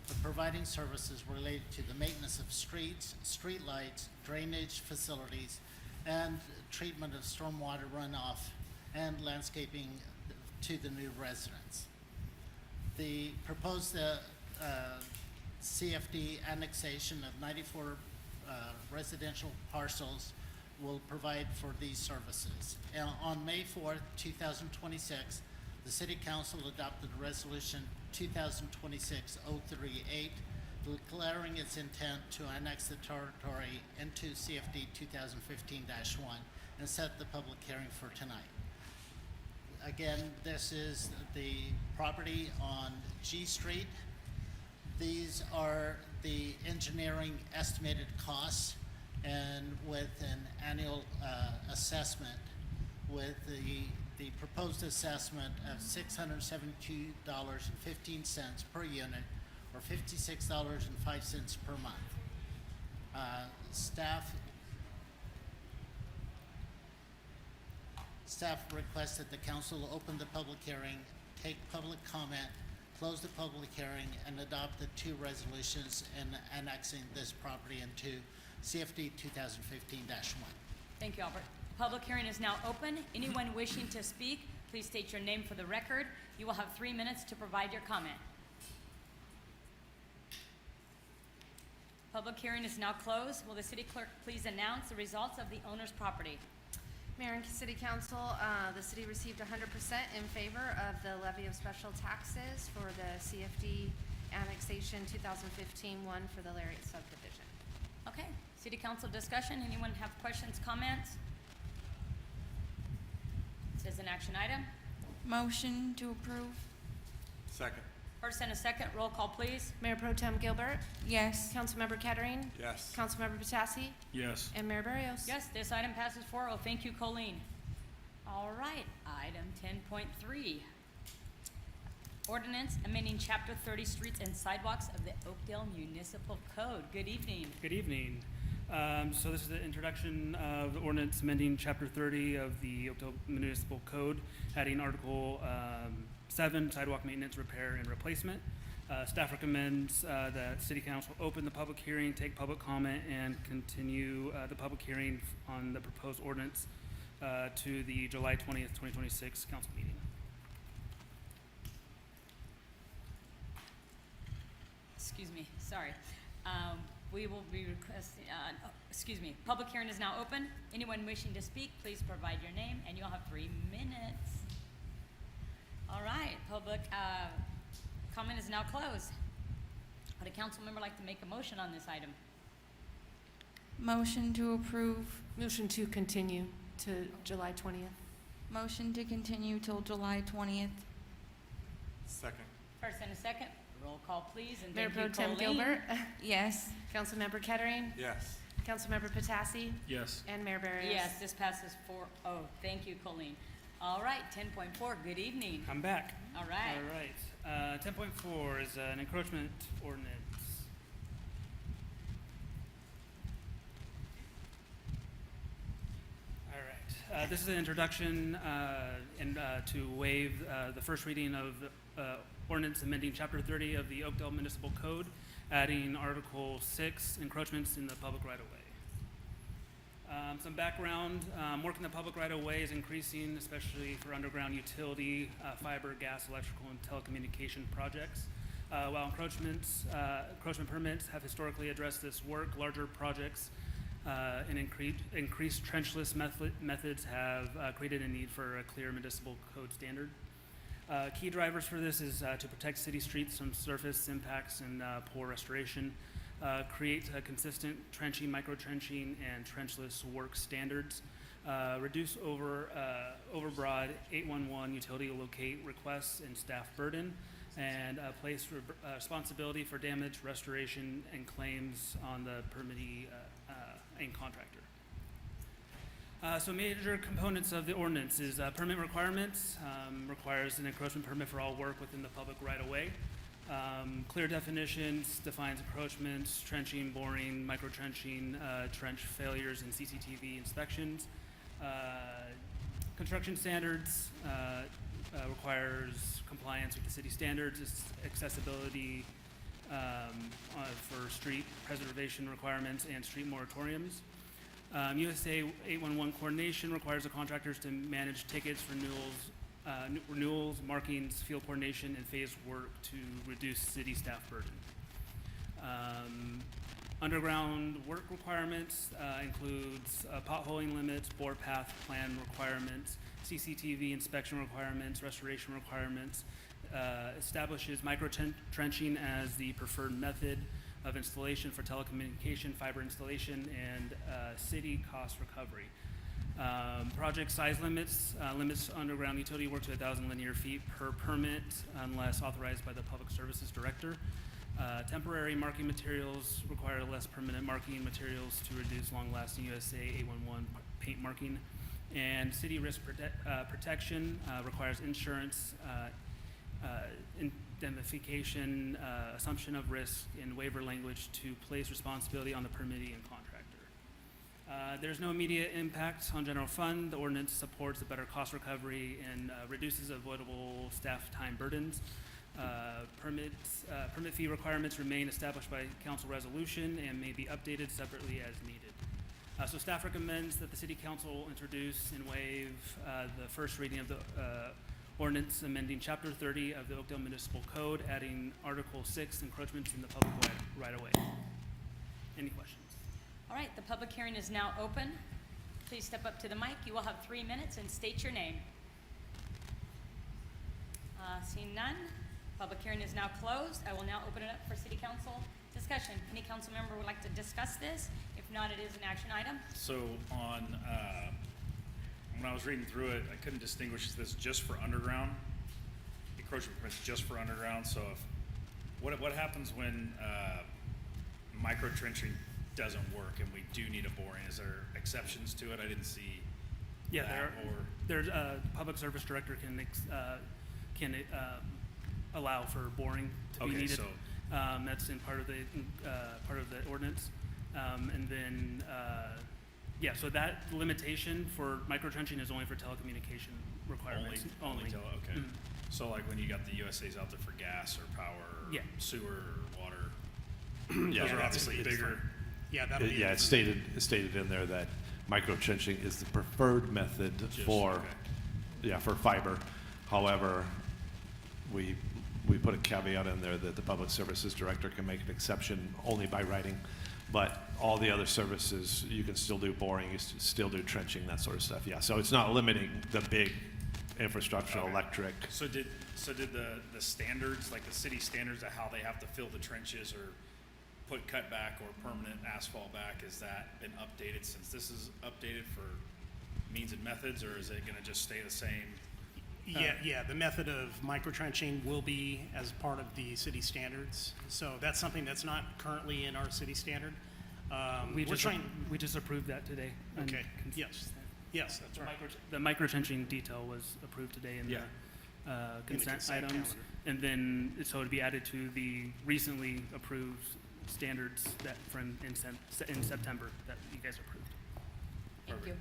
of providing services related to the maintenance of streets, streetlights, drainage facilities, and treatment of stormwater runoff and landscaping to the new residents. The proposed CFD annexation of 94 residential parcels will provide for these services. And on May 4th, 2026, the City Council adopted Resolution 2026-038, declaring its intent to annex the territory into CFD 2015-1 and set the public hearing for tonight. Again, this is the property on G Street. These are the engineering estimated costs, and with an annual assessment with the proposed assessment of $672.15 per unit, or $56.05 per month. Staff requests that the council open the public hearing, take public comment, close the public hearing, and adopt the two resolutions in annexing this property into CFD 2015-1. Thank you, Albert. Public hearing is now open. Anyone wishing to speak, please state your name for the record. You will have 3 minutes to provide your comment. Public hearing is now closed. Will the city clerk please announce the results of the owner's property? Mayor and City Council, the city received 100% in favor of the levy of special taxes for the CFD annexation 2015-1 for the Lariat subdivision. Okay, City Council discussion. Anyone have questions, comments? This is an action item. Motion to approve. Second. First and a second, roll call, please. Mayor Pro Tem Gilbert? Yes. Councilmember Kettering? Yes. Councilmember Patassi? Yes. And Mayor Barrios? Yes, this item passes 4-0. Thank you, Colleen. All right, item 10.3. Ordinance amending Chapter 30 Streets and Sidewalks of the Oakdale Municipal Code. Good evening. Good evening. So this is the introduction of the ordinance amending Chapter 30 of the Oakdale Municipal Code, adding Article 7, sidewalk maintenance, repair, and replacement. Staff recommends that City Council open the public hearing, take public comment, and continue the public hearing on the proposed ordinance to the July 20th, 2026 council meeting. Excuse me, sorry. We will be requesting, public hearing is now open. Anyone wishing to speak, please provide your name, and you'll have 3 minutes. All right, public comment is now closed. Would a council member like to make a motion on this item? Motion to approve. Motion to continue to July 20th. Motion to continue till July 20th. Second. First and a second, roll call, please, and Mayor thank Pro you, Tem Colleen. Gilbert? Yes. Councilmember Kettering? Yes. Councilmember Patassi? Yes. And Mayor Barrios? Yes, this passes 4-0. Thank you, Colleen. All right, 10.4, good evening. I'm back. All right. All right. 10.4 is an encroachment ordinance. All right. This is an introduction to waive the first reading of ordinance amending Chapter 30 of the Oakdale Municipal Code, adding Article 6, encroachments in the public right-of-way. Some background, work in the public right-of-way is increasing, especially for underground utility, fiber, gas, electrical, and telecommunication projects. While encroachment permits have historically addressed this work, larger projects and increased trenchless methods have created a need for a clear municipal code standard. Key drivers for this is to protect city streets from surface impacts and poor restoration, create consistent trenching, micro-trenching, and trenchless work standards, reduce overbroad 811 utility locate requests and staff burden, and place responsibility for damage, restoration, and claims on the permittee and contractor. So major components of the ordinance is permit requirements, requires an encroachment permit for all work within the public right-of-way. Clear definitions, defines encroachments, trenching, boring, micro-trenching, trench failures, and CCTV inspections. Construction standards requires compliance with the city standards, accessibility for street preservation requirements and street moratoriums. USA 811 coordination requires the contractors to manage tickets, renewals, markings, field coordination, and phase work to reduce city staff burden. Underground work requirements includes potholing limits, bore path plan requirements, CCTV inspection requirements, restoration requirements, establishes micro-trenching as the preferred method of installation for telecommunication, fiber installation, and city cost recovery. Project size limits, limits underground utility work to 1,000 linear feet per permit unless authorized by the Public Services Director. Temporary marking materials require less permanent marking materials to reduce long-lasting USA 811 paint marking. And city risk protection requires insurance, indemnification, assumption of risk, and waiver language to place responsibility on the permittee and contractor. There's no immediate impact on general fund. The ordinance supports a better cost recovery and reduces avoidable staff time burdens. Permit fee requirements remain established by council resolution and may be updated separately as needed. So staff recommends that the city council introduce and waive the first reading of the ordinance amending Chapter 30 of the Oakdale Municipal Code, adding Article 6, encroachments in the public right-of-way. Any questions? All right, the public hearing is now open. Please step up to the mic. You will have 3 minutes and state your name. Seeing none, public hearing is now closed. I will now open it up for city council discussion. Any council member would like to discuss this? If not, it is an action item. So when I was reading through it, I couldn't distinguish this just for underground, encroachment permits just for underground. So what happens when micro trenching doesn't work and we do need a boring? Is there exceptions to it? I didn't see. Yeah, that, there's Public Service Director can allow for boring to be needed. So that's in part of the ordinance, and then so that limitation for micro trenching is only for telecommunication requirements. Only okay. Mm-hmm. So like when you got the USA's out there for gas or power, or sewer or water, Yeah, those are obviously bigger. Yeah, that'll be. Yeah, it's stated in there that micro-trenching is the preferred method for fiber. However, we put a caveat in there that the Public Services Director can make an exception only by writing. But all the other services, you can still do boring, you can still do trenching, that sort of stuff. Yeah, so it's not limiting the big infrastructure, electric. So did the standards, like the city standards of how they have to fill the trenches or put cutback or permanent asphalt back, has that been updated since this is updated for means and methods, or is it going to just stay the same? Yeah, the method of microtrenching will be as part of the city standards. So that's something that's not currently in our city standard. We just approved that today. Okay. Yes, that's right. The microtrenching detail was approved today in the consent items, calendar. and then so it'd be added to the recently approved standards that from in September that you guys approved. Thank you.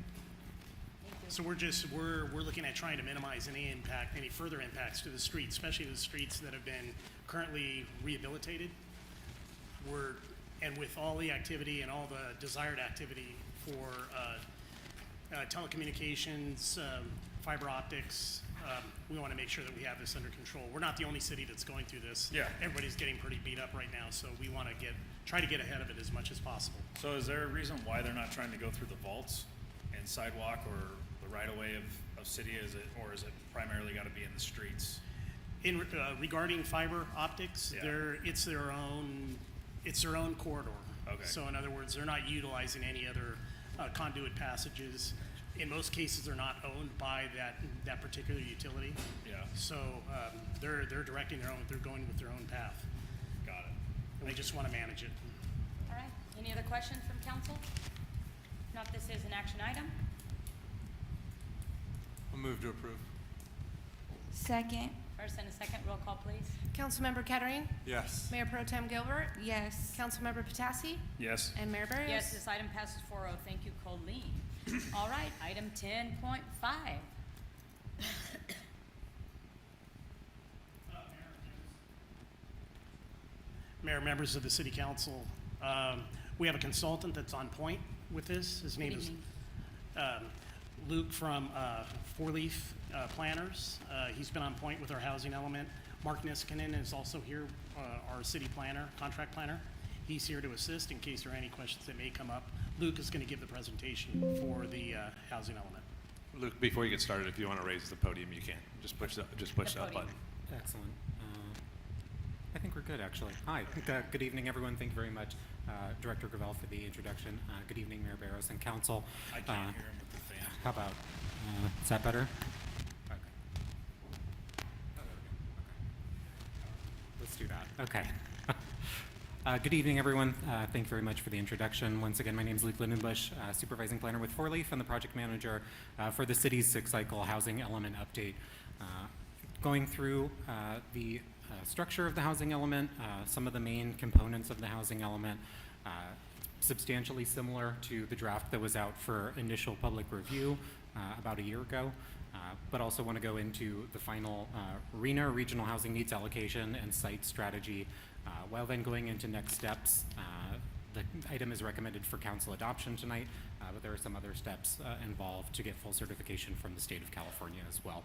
So we're looking at trying to minimize any further impacts to the streets, especially the streets that have been currently rehabilitated. And with all the activity and all the desired activity for telecommunications, fiber optics, we want to make sure that we have this under control. We're not the only city that's going through this. Yeah. Everybody's getting pretty beat up right now, so we want to try to get ahead of it as much as possible. So is there a reason why they're not trying to go through the vaults and sidewalk or the right-of-way of city? Or is it primarily got to be in the streets? Regarding fiber optics, Yeah. it's their own corridor. Okay. So in other words, they're not utilizing any other conduit passages. In most cases, they're not owned by that particular utility. Yeah. So they're directing their own. They're going with their own path. Got it. And we just want to manage it. All right, any other questions from council? If not, this is an action item. I'll move to approve. Second. First and a second, roll call, please. Councilmember Kettering? Yes. Mayor Pro Tem Gilbert? Yes. Councilmember Patassi? Yes. And Mayor Barrios? Yes, this item passes 4-0. Thank you, Colleen. All right, item 10.5. Mayor, members of the City Council, we have a consultant that's on point with this. His name is Luke from Four Leaf Planners. He's been on point with our housing element. Mark Niskanen is also here, our city planner, contract planner. He's here to assist in case there are any questions that may come up. Luke is going to give the presentation for the housing element. Luke, before you get started, if you want to raise the podium, you can. Just push that button. Excellent. I think we're good, actually. Hi. Good evening, everyone. Thank you very much, Director Gravel, for the introduction. Good evening, Mayor Barros and Council. I can't hear him with the fan. How about, is that better? Okay. Let's do that. Okay. Good evening, everyone. Thank you very much for the introduction. Once again, my name is Luke Lindenbush, Supervising Planner with Four Leaf and the Project Manager for the city's six-cycle housing element update. Going through the structure of the housing element, some of the main components of the housing element, substantially similar to the draft that was out for initial public review about a year ago. But also want to go into the final RHNA, Regional Housing Needs Allocation, and site strategy. While then going into next steps, the item is recommended for council adoption tonight, but there are some other steps involved to get full certification from the state of California as well.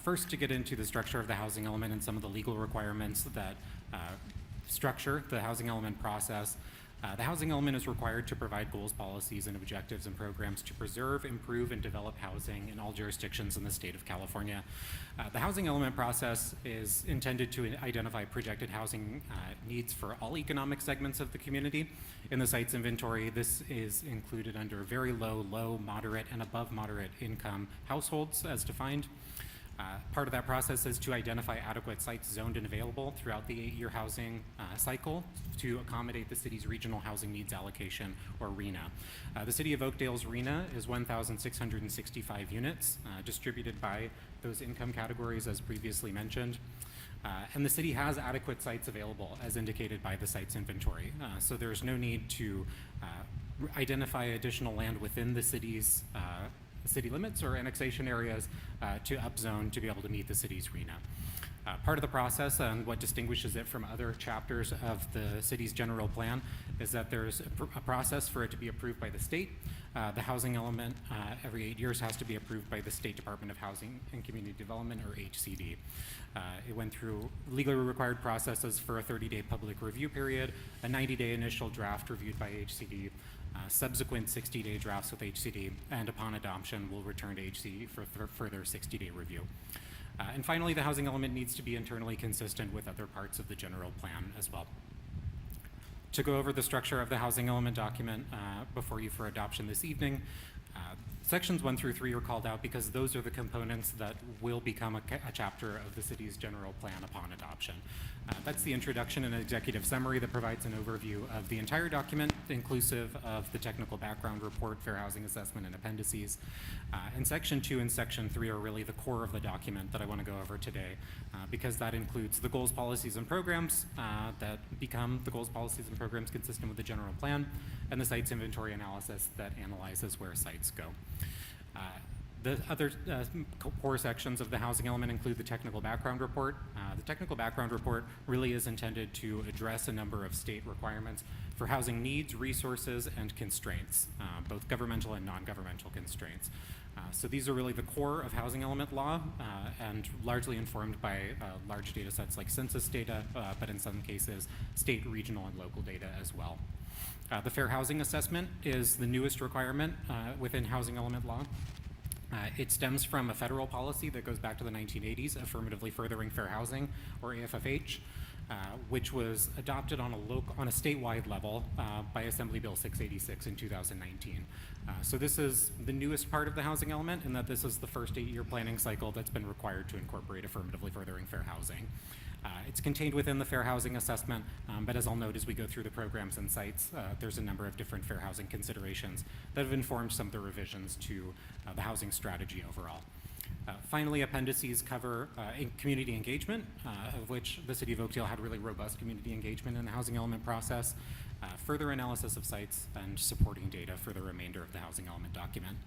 First, to get into the structure of the housing element and some of the legal requirements that structure the housing element process. The housing element is required to provide goals, policies, and objectives and programs to preserve, improve, and develop housing in all jurisdictions in the state of California. The housing element process is intended to identify projected housing needs for all economic segments of the community. In the site's inventory, this is included under very low, moderate, and above moderate income households as defined. Part of that process is to identify adequate sites zoned and available throughout the 8-year housing cycle to accommodate the city's regional housing needs allocation, or RHNA. The city of Oakdale's RHNA is 1,665 units distributed by those income categories as previously mentioned. And the city has adequate sites available as indicated by the site's inventory. So there's no need to identify additional land within the city's city limits or annexation areas to upzone to be able to meet the city's RHNA. Part of the process and what distinguishes it from other chapters of the city's general plan is that there's a process for it to be approved by the state. The housing element every 8 years has to be approved by the State Department of Housing and Community Development, or HCD. It went through legally required processes for a 30-day public review period, a 90-day initial draft reviewed by HCD, subsequent 60-day drafts with HCD, and upon adoption will return to HCD for further 60-day review. And finally, the housing element needs to be internally consistent with other parts of the general plan as well. To go over the structure of the housing element document before you for adoption this evening, sections 1 through 3 are called out because those are the components that will become a chapter of the city's general plan upon adoption. That's the introduction and executive summary that provides an overview of the entire document, inclusive of the technical background report, fair housing assessment, and appendices. And section 2 and section 3 are really the core of the document that I want to go over today, because that includes the goals, policies, and programs that become the goals, policies, and programs consistent with the general plan, and the site's inventory analysis that analyzes where sites go. The other core sections of the housing element include the technical background report. The technical background report really is intended to address a number of state requirements for housing needs, resources, and constraints, both governmental and non-governmental constraints. So these are really the core of housing element law and largely informed by large data sets like census data, but in some cases, state, regional, and local data as well. The Fair Housing Assessment is the newest requirement within housing element law. It stems from a federal policy that goes back to the 1980s, Affirmatively Furthering Fair Housing, or AFFH, which was adopted on a statewide level by Assembly Bill 686 in 2019. So this is the newest part of the housing element in that this is the first 8-year planning cycle that's been required to incorporate affirmatively furthering fair housing. It's contained within the Fair Housing Assessment, but as I'll note as we go through the programs and sites, there's a number of different fair housing considerations that have informed some of the revisions to the housing strategy overall. Finally, appendices cover community engagement, of which the City of Oakdale had really robust community engagement in the housing element process, further analysis of sites, and supporting data for the remainder of the housing element document.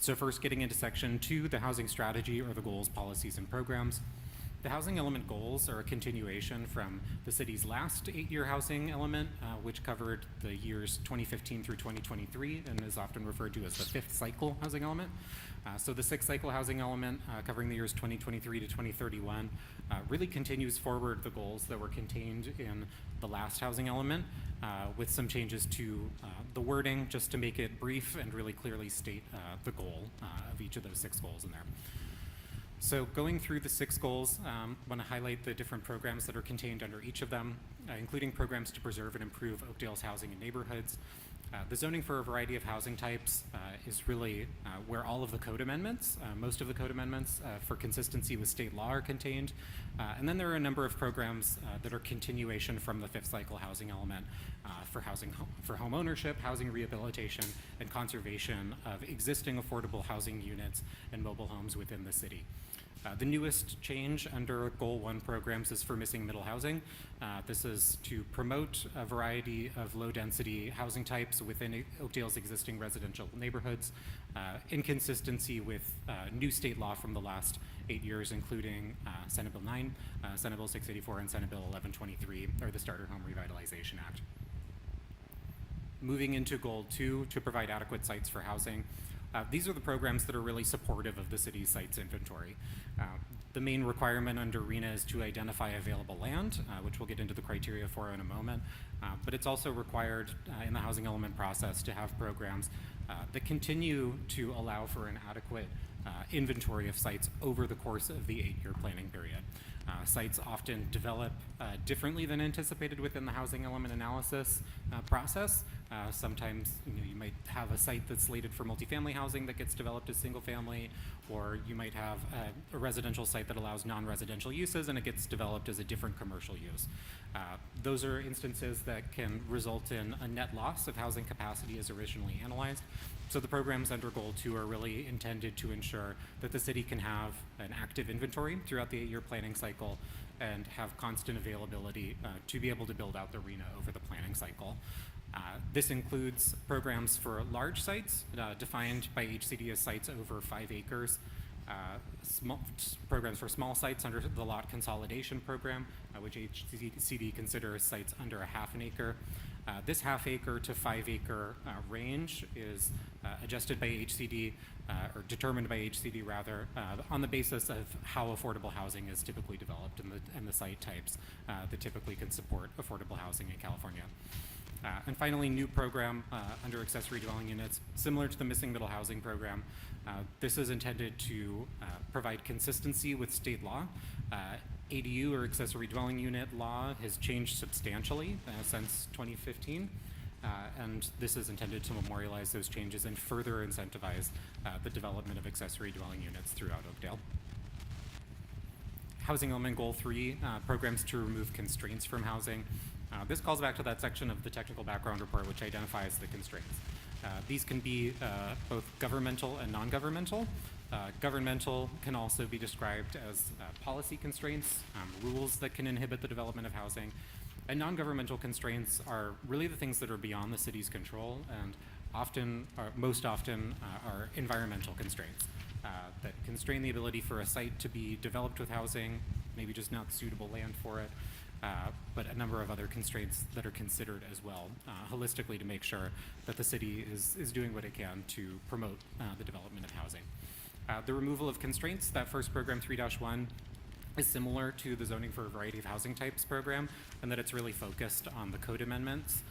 So first, getting into section 2, the housing strategy, or the goals, policies, and programs. The housing element goals are a continuation from the city's last 8-year housing element, which covered the years 2015 through 2023 and is often referred to as the 5th cycle housing element. So the 6th cycle housing element, covering the years 2023 to 2031, really continues forward the goals that were contained in the last housing element, with some changes to the wording just to make it brief and really clearly state the goal of each of those 6 goals in there. So going through the 6 goals, I want to highlight the different programs that are contained under each of them, including programs to preserve and improve Oakdale's housing and neighborhoods. The zoning for a variety of housing types is really where all of the code amendments, most of the code amendments for consistency with state law are contained. And then there are a number of programs that are continuation from the 5th cycle housing element for home ownership, housing rehabilitation, and conservation of existing affordable housing units and mobile homes within the city. The newest change under Goal 1 programs is for missing middle housing. This is to promote a variety of low-density housing types within Oakdale's existing residential neighborhoods, in consistency with new state law from the last 8 years, including Senate Bill 9, Senate Bill 684, and Senate Bill 1123, or the Starter Home Revitalization Act. Moving into Goal 2, to provide adequate sites for housing. These are the programs that are really supportive of the city's sites inventory. The main requirement under RENA is to identify available land, which we'll get into the criteria for in a moment, but it's also required in the housing element process to have programs that continue to allow for an adequate inventory of sites over the course of the 8-year planning period. Sites often develop differently than anticipated within the housing element analysis process. Sometimes you might have a site that's slated for multifamily housing that gets developed as single family, or you might have a residential site that allows non-residential uses and it gets developed as a different commercial use. Those are instances that can result in a net loss of housing capacity as originally analyzed. So the programs under Goal 2 are really intended to ensure that the city can have an active inventory throughout the 8-year planning cycle and have constant availability to be able to build out the RENA over the planning cycle. This includes programs for large sites, defined by HCD as sites over 5 acres, programs for small sites under the lot consolidation program, which HCD considers sites under a half an acre. This half acre to 5 acre range is adjusted by HCD, or determined by HCD rather, on the basis of how affordable housing is typically developed and the site types that typically can support affordable housing in California. And finally, new program under accessory dwelling units, similar to the missing middle housing program. This is intended to provide consistency with state law. ADU, or accessory dwelling unit law, has changed substantially since 2015. And this is intended to memorialize those changes and further incentivize the development of accessory dwelling units throughout Oakdale. Housing element Goal 3, programs to remove constraints from housing. This calls back to that section of the technical background report which identifies the constraints. These can be both governmental and non-governmental. Governmental can also be described as policy constraints, rules that can inhibit the development of housing. And non-governmental constraints are really the things that are beyond the city's control and most often, are environmental constraints that constrain the ability for a site to be developed with housing, maybe just not suitable land for it, but a number of other constraints that are considered as well, holistically, to make sure that the city is doing what it can to promote the development of housing. The removal of constraints, that first program 3-1, is similar to the Zoning for a Variety of Housing Types program, and that it's really focused on the code amendments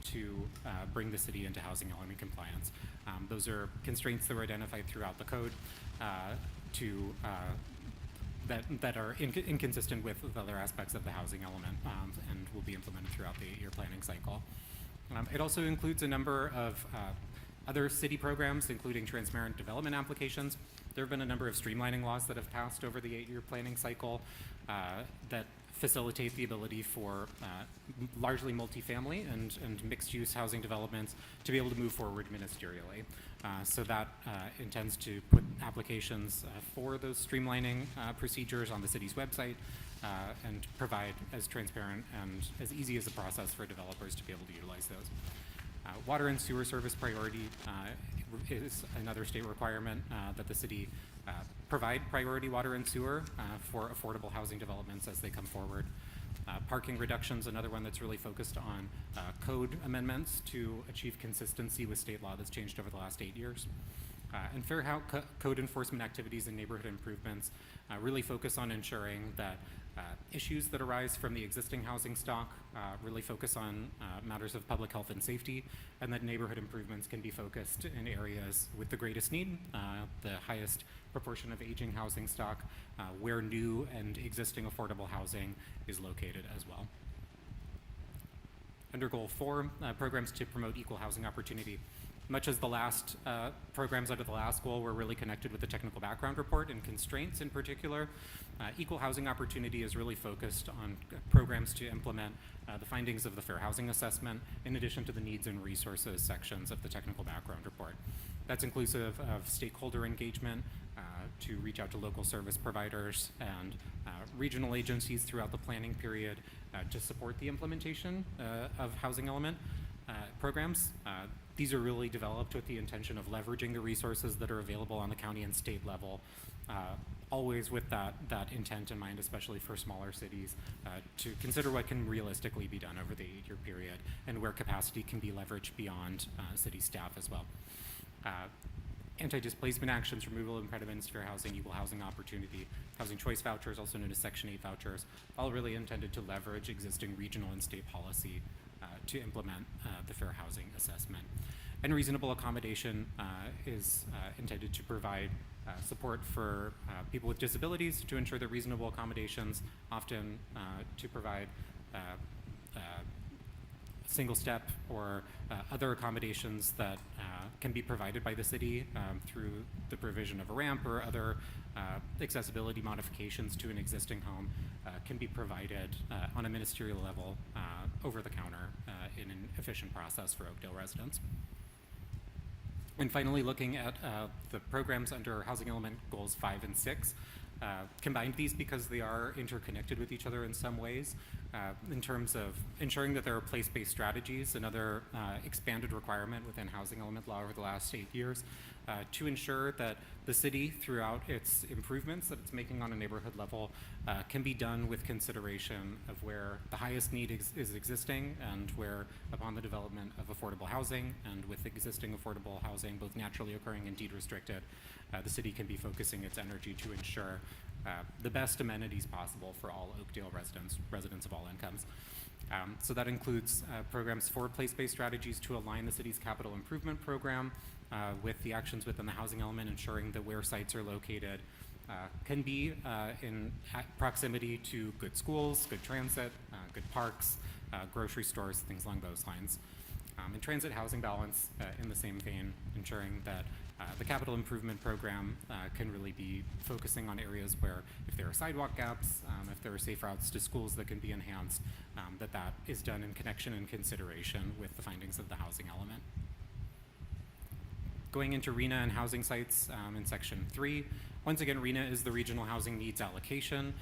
to bring the city into housing element compliance. Those are constraints that were identified throughout the code that are inconsistent with other aspects of the housing element and will be implemented throughout the 8-year planning cycle. It also includes a number of other city programs, including transparent development applications. There have been a number of streamlining laws that have passed over the 8-year planning cycle that facilitate the ability for largely multifamily and mixed-use housing developments to be able to move forward ministerially. So that intends to put applications for those streamlining procedures on the city's website and provide as transparent and as easy as a process for developers to be able to utilize those. Water and sewer service priority is another state requirement that the city provide priority water and sewer for affordable housing developments as they come forward. Parking reductions, another one that's really focused on code amendments to achieve consistency with state law that's changed over the last 8 years. And fair code enforcement activities and neighborhood improvements really focus on ensuring that issues that arise from the existing housing stock really focus on matters of public health and safety, and that neighborhood improvements can be focused in areas with the greatest need, the highest proportion of aging housing stock, where new and existing affordable housing is located as well. Under Goal 4, programs to promote equal housing opportunity. Much as the last programs under the last goal were really connected with the technical background report and constraints in particular, equal housing opportunity is really focused on programs to implement the findings of the Fair Housing Assessment in addition to the needs and resources sections of the technical background report. That's inclusive of stakeholder engagement to reach out to local service providers and regional agencies throughout the planning period to support the implementation of housing element programs. These are really developed with the intention of leveraging the resources that are available on the county and state level, always with that intent in mind, especially for smaller cities, to consider what can realistically be done over the 8-year period and where capacity can be leveraged beyond city staff as well. Anti-displacement actions, removal of impediments to fair housing, equal housing opportunity, housing choice vouchers, also known as Section 8 vouchers, all really intended to leverage existing regional and state policy to implement the fair housing assessment. And reasonable accommodation is intended to provide support for people with disabilities to ensure that reasonable accommodations, often to provide single step or other accommodations that can be provided by the city through the provision of a ramp or other accessibility modifications to an existing home can be provided on a ministerial level over the counter in an efficient process for Oakdale residents. And finally, looking at the programs under Housing Element Goals 5 and 6, combined these because they are interconnected with each other in some ways in terms of ensuring that there are place-based strategies, another expanded requirement within housing element law over the last 8 years, to ensure that the city, throughout its improvements that it's making on a neighborhood level, can be done with consideration of where the highest need is existing and where, upon the development of affordable housing and with existing affordable housing, both naturally occurring and deed restricted, the city can be focusing its energy to ensure the best amenities possible for all Oakdale residents of all incomes. So that includes programs for place-based strategies to align the city's capital improvement program with the actions within the housing element, ensuring that where sites are located can be in proximity to good schools, good transit, good parks, grocery stores, things along those lines. And transit housing balance in the same vein, ensuring that the capital improvement program can really be focusing on areas where if there are sidewalk gaps, if there are safe routes to schools that can be enhanced, that is done in connection and consideration with the findings of the housing element. Going into RHNA and housing sites in Section 3, once again, RHNA is the Regional Housing Needs Allocation.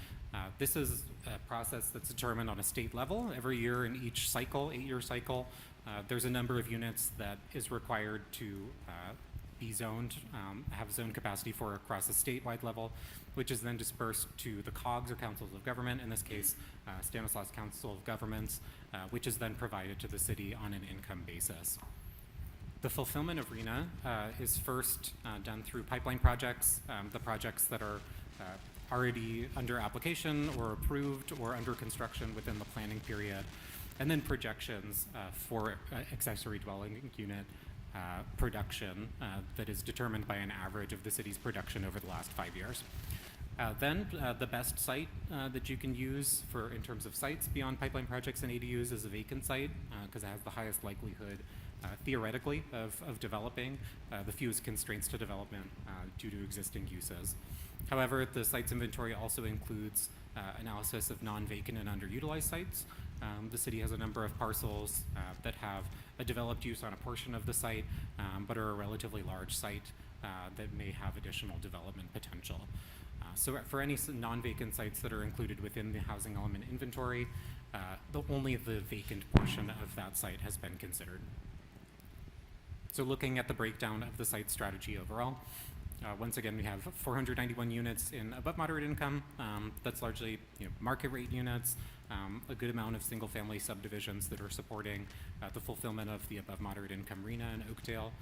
This is a process that's determined on a state level every year in each cycle, 8-year cycle. There's a number of units that is required to be zoned, have zone capacity for across a statewide level, which is then dispersed to the COGS, or Councils of Government, in this case, Stanislaus Council of Governments, which is then provided to the city on an income basis. The fulfillment of RHNA is first done through pipeline projects, the projects that are already under application or approved or under construction within the planning period, and then projections for accessory dwelling unit production that is determined by an average of the city's production over the last 5 years. Then the best site that you can use for in terms of sites beyond pipeline projects and ADUs is a vacant site because it has the highest likelihood theoretically of developing, the fewest constraints to development due to existing uses. However, the sites inventory also includes analysis of non-vacant and underutilized sites. The city has a number of parcels that have a developed use on a portion of the site, but are a relatively large site that may have additional development potential. So for any non-vacant sites that are included within the housing element inventory, only the vacant portion of that site has been considered. So looking at the breakdown of the site strategy overall, once again, we have 491 units in above moderate income. That's largely market rate units, a good amount of single family subdivisions that are supporting the fulfillment of the above moderate income RHNA in Oakdale.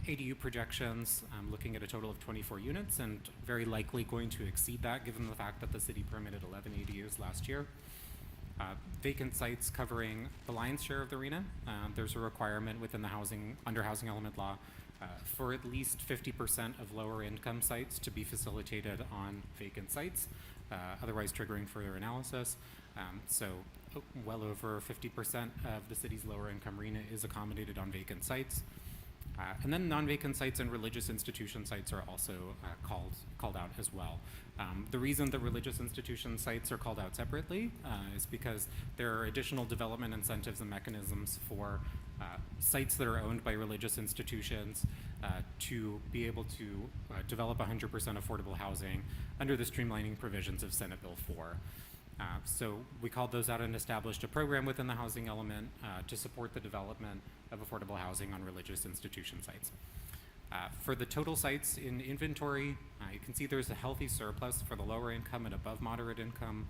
ADU projections, looking at a total of 24 units and very likely going to exceed that given the fact that the city permitted 11 ADUs last year. Vacant sites covering the lion's share of the RHNA. There's a requirement within the under housing element law for at least 50% of lower income sites to be facilitated on vacant sites, otherwise triggering further analysis. So well over 50% of the city's lower income RHNA is accommodated on vacant sites. And then non-vacant sites and religious institution sites are also called out as well. The reason that religious institution sites are called out separately is because there are additional development incentives and mechanisms for sites that are owned by religious institutions to be able to develop 100% affordable housing under the streamlining provisions of Senate Bill 4. So we called those out and established a program within the housing element to support the development of affordable housing on religious institution sites. For the total sites in inventory, you can see there's a healthy surplus for the lower income and above moderate income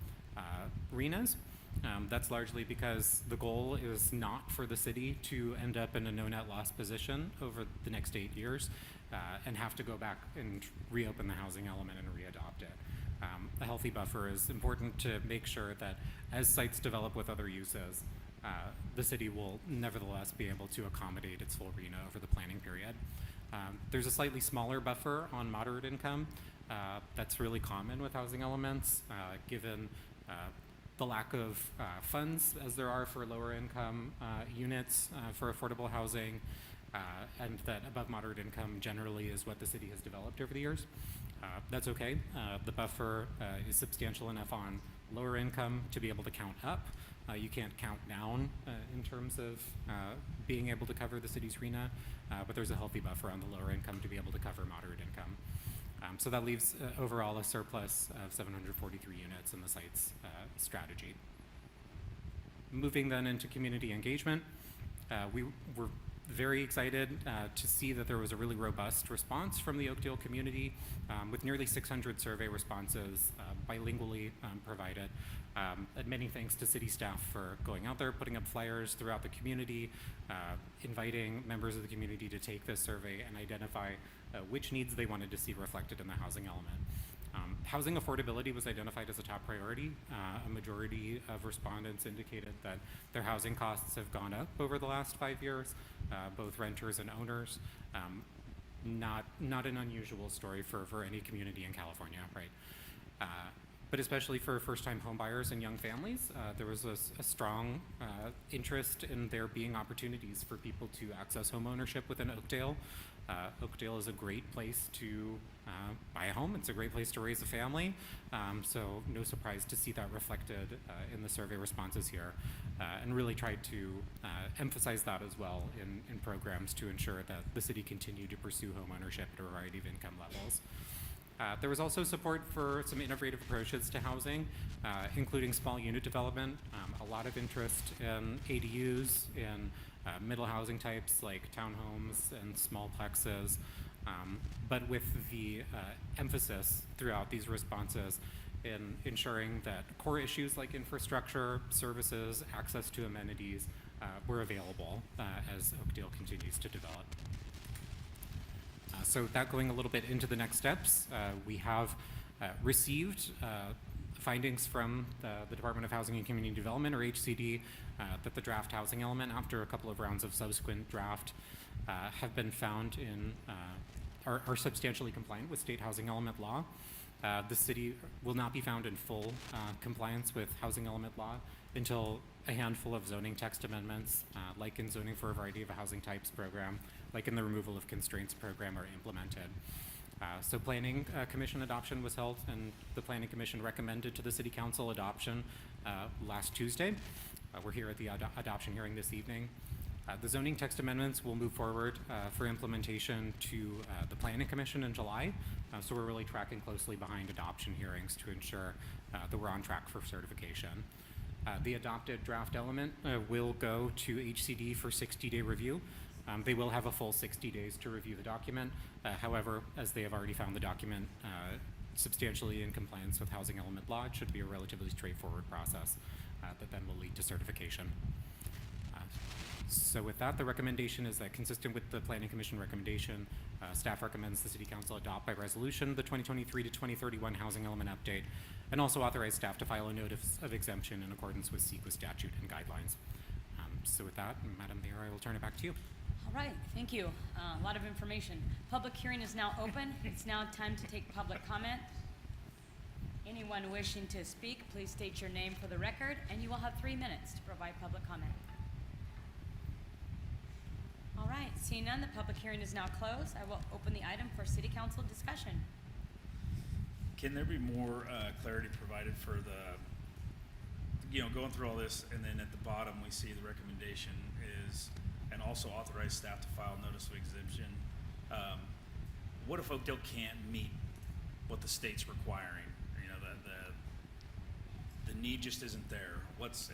RHNAs. That's largely because the goal is not for the city to end up in a no net loss position over the next 8 years and have to go back and reopen the housing element and readopt it. A healthy buffer is important to make sure that as sites develop with other uses, the city will nevertheless be able to accommodate its full RHNA over the planning period. There's a slightly smaller buffer on moderate income. That's really common with housing elements, given the lack of funds as there are for lower income units for affordable housing, and that above moderate income generally is what the city has developed over the years. That's okay. The buffer is substantial enough on lower income to be able to count up. You can't count down in terms of being able to cover the city's RHNA, but there's a healthy buffer on the lower income to be able to cover moderate income. So that leaves overall a surplus of 743 units in the site's strategy. Moving then into community engagement, we were very excited to see that there was a really robust response from the Oakdale community with nearly 600 survey responses bilingually provided. And many thanks to city staff for going out there, putting up flyers throughout the community, inviting members of the community to take this survey and identify which needs they wanted to see reflected in the housing element. Housing affordability was identified as a top priority. A majority of respondents indicated that their housing costs have gone up over the last 5 years, both renters and owners. Not an unusual story for any community in California, right? But especially for first-time homebuyers and young families, there was a strong interest in there being opportunities for people to access home ownership within Oakdale. Oakdale is a great place to buy a home. It's a great place to raise a family. So no surprise to see that reflected in the survey responses here, and really tried to emphasize that as well in programs to ensure that the city continued to pursue home ownership at a variety of income levels. There was also support for some innovative approaches to housing, including small unit development, a lot of interest in ADUs, in middle housing types like townhomes and small plexes, but with the emphasis throughout these responses in ensuring that core issues like infrastructure, services, access to amenities were available as Oakdale continues to develop. So that going a little bit into the next steps, we have received findings from the Department of Housing and Community Development, or HCD, that the draft housing element, after a couple of rounds of subsequent draft, have been found in, are substantially compliant with state housing element law. The city will not be found in full compliance with housing element law until a handful of zoning text amendments, like in zoning for a variety of housing types program, like in the removal of constraints program, are implemented. So Planning Commission adoption was held, and the Planning Commission recommended to the City Council adoption last Tuesday. We're here at the adoption hearing this evening. The zoning text amendments will move forward for implementation to the Planning Commission in July. So we're really tracking closely behind adoption hearings to ensure that we're on track for certification. The adopted draft element will go to HCD for 60-day review. They will have a full 60 days to review the document. However, as they have already found the document substantially in compliance with housing element law, it should be a relatively straightforward process that then will lead to certification. So with that, the recommendation is that, consistent with the Planning Commission recommendation, staff recommends the City Council adopt by resolution the 2023 to 2031 housing element update, and also authorize staff to file a notice of exemption in accordance with CEQA statute and guidelines. So with that, Madam Mayor, I will turn it back to you. All right, thank you. A lot of information. Public hearing is now open. It's now time to take public comment. Anyone wishing to speak, please state your name for the record, and you will have 3 minutes to provide public comment. All right, seeing none, the public hearing is now closed. I will open the item for City Council discussion. Can there be more clarity provided for the, going through all this, and then at the bottom we see the recommendation is, and also authorize staff to file notice of exemption. What if Oakdale can't meet what the state's requiring? You know, the need just isn't there.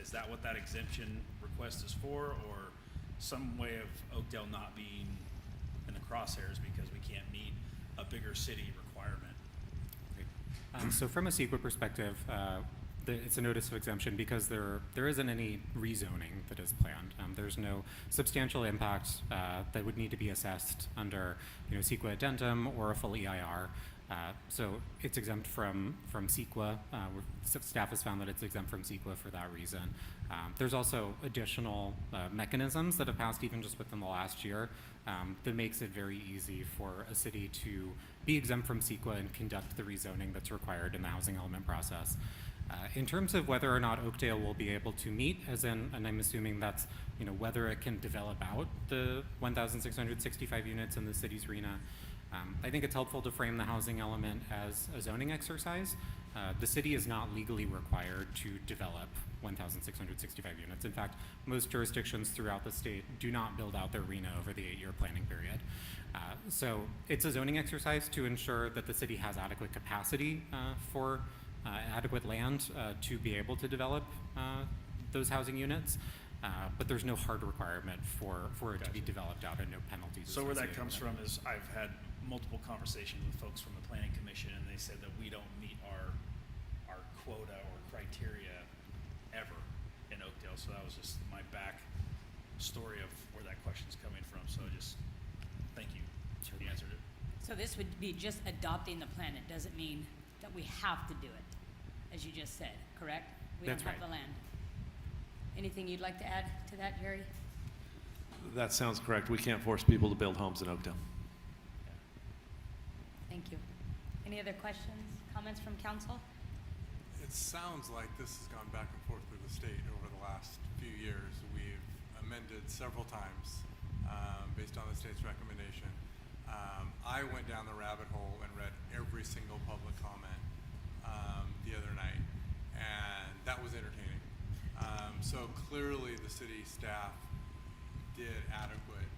Is that what that exemption request is for, or some way of Oakdale not being in the crosshairs because we can't meet a bigger city requirement? So from a CEQA perspective, it's a notice of exemption because there isn't any rezoning that is planned. There's no substantial impact that would need to be assessed under CEQA addendum or a full EIR. So it's exempt from CEQA. Staff has found that it's exempt from CEQA for that reason. There's also additional mechanisms that have passed even just within the last year that makes it very easy for a city to be exempt from CEQA and conduct the rezoning that's required in the housing element process. In terms of whether or not Oakdale will be able to meet, as in, and I'm assuming that's whether it can develop out the 1,665 units in the city's RENA, I think it's helpful to frame the housing element as a zoning exercise. The city is not legally required to develop 1,665 units. In fact, most jurisdictions throughout the state do not build out their RENA over the 8-year planning period. So it's a zoning exercise to ensure that the city has adequate capacity for adequate land to be able to develop those housing units. But there's no hard requirement for it to be developed out and no penalties. So where that associated comes with it. from is I've had multiple conversations with folks from the Planning Commission, and they said that we don't meet our quota or criteria ever in Oakdale. So that was just my back story of where that question's coming from. So just thank you. You answered it. So this would be just adopting the plan. It doesn't mean that we have to do it, as you just said, correct? We That's don't have right. the land. Anything you'd like to add to that, Jerry? That sounds correct. We can't force people to build homes in Oakdale. Thank you. Any other questions, comments from council? It sounds like this has gone back and forth with the state over the last few years. We've amended several times based on the state's recommendation. I went down the rabbit hole and read every single public comment the other night, and that was entertaining. So clearly the city staff did adequate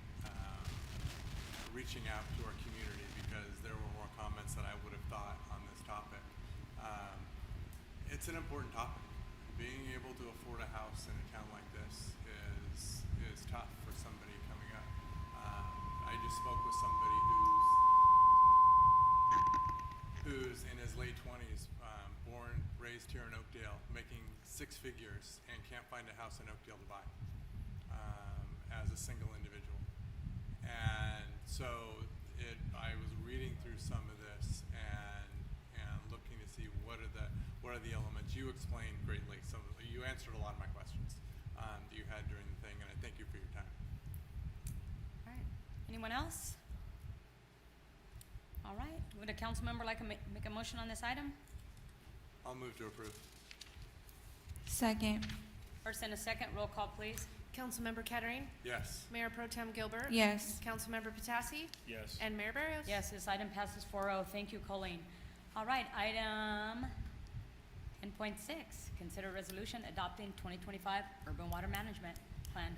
reaching out to our community, because there were more comments that I would have thought on this topic. It's an important topic. Being able to afford a house in a town like this is tough for somebody coming up. I just spoke with somebody who's in his late 20s, born, raised here in Oakdale, making 6 figures and can't find a house in Oakdale to buy as a single individual. And so I was reading through some of this and looking to see what are the elements. You explained greatly. You answered a lot of my questions that you had during the thing, and I thank you for your time. All right. Anyone else? All right. Would a council member like to make a motion on this item? I'll move to approve. Second. First and a second. Roll call, please. Councilmember Kettering? Yes. Mayor Pro Tem Gilbert? Yes. Councilmember Patassi? Yes. And Mayor Barrios? Yes, this item passes 4-0. Thank you, Colleen. All right, item 10.6, consider resolution adopting 2025 Urban Water Management Plan.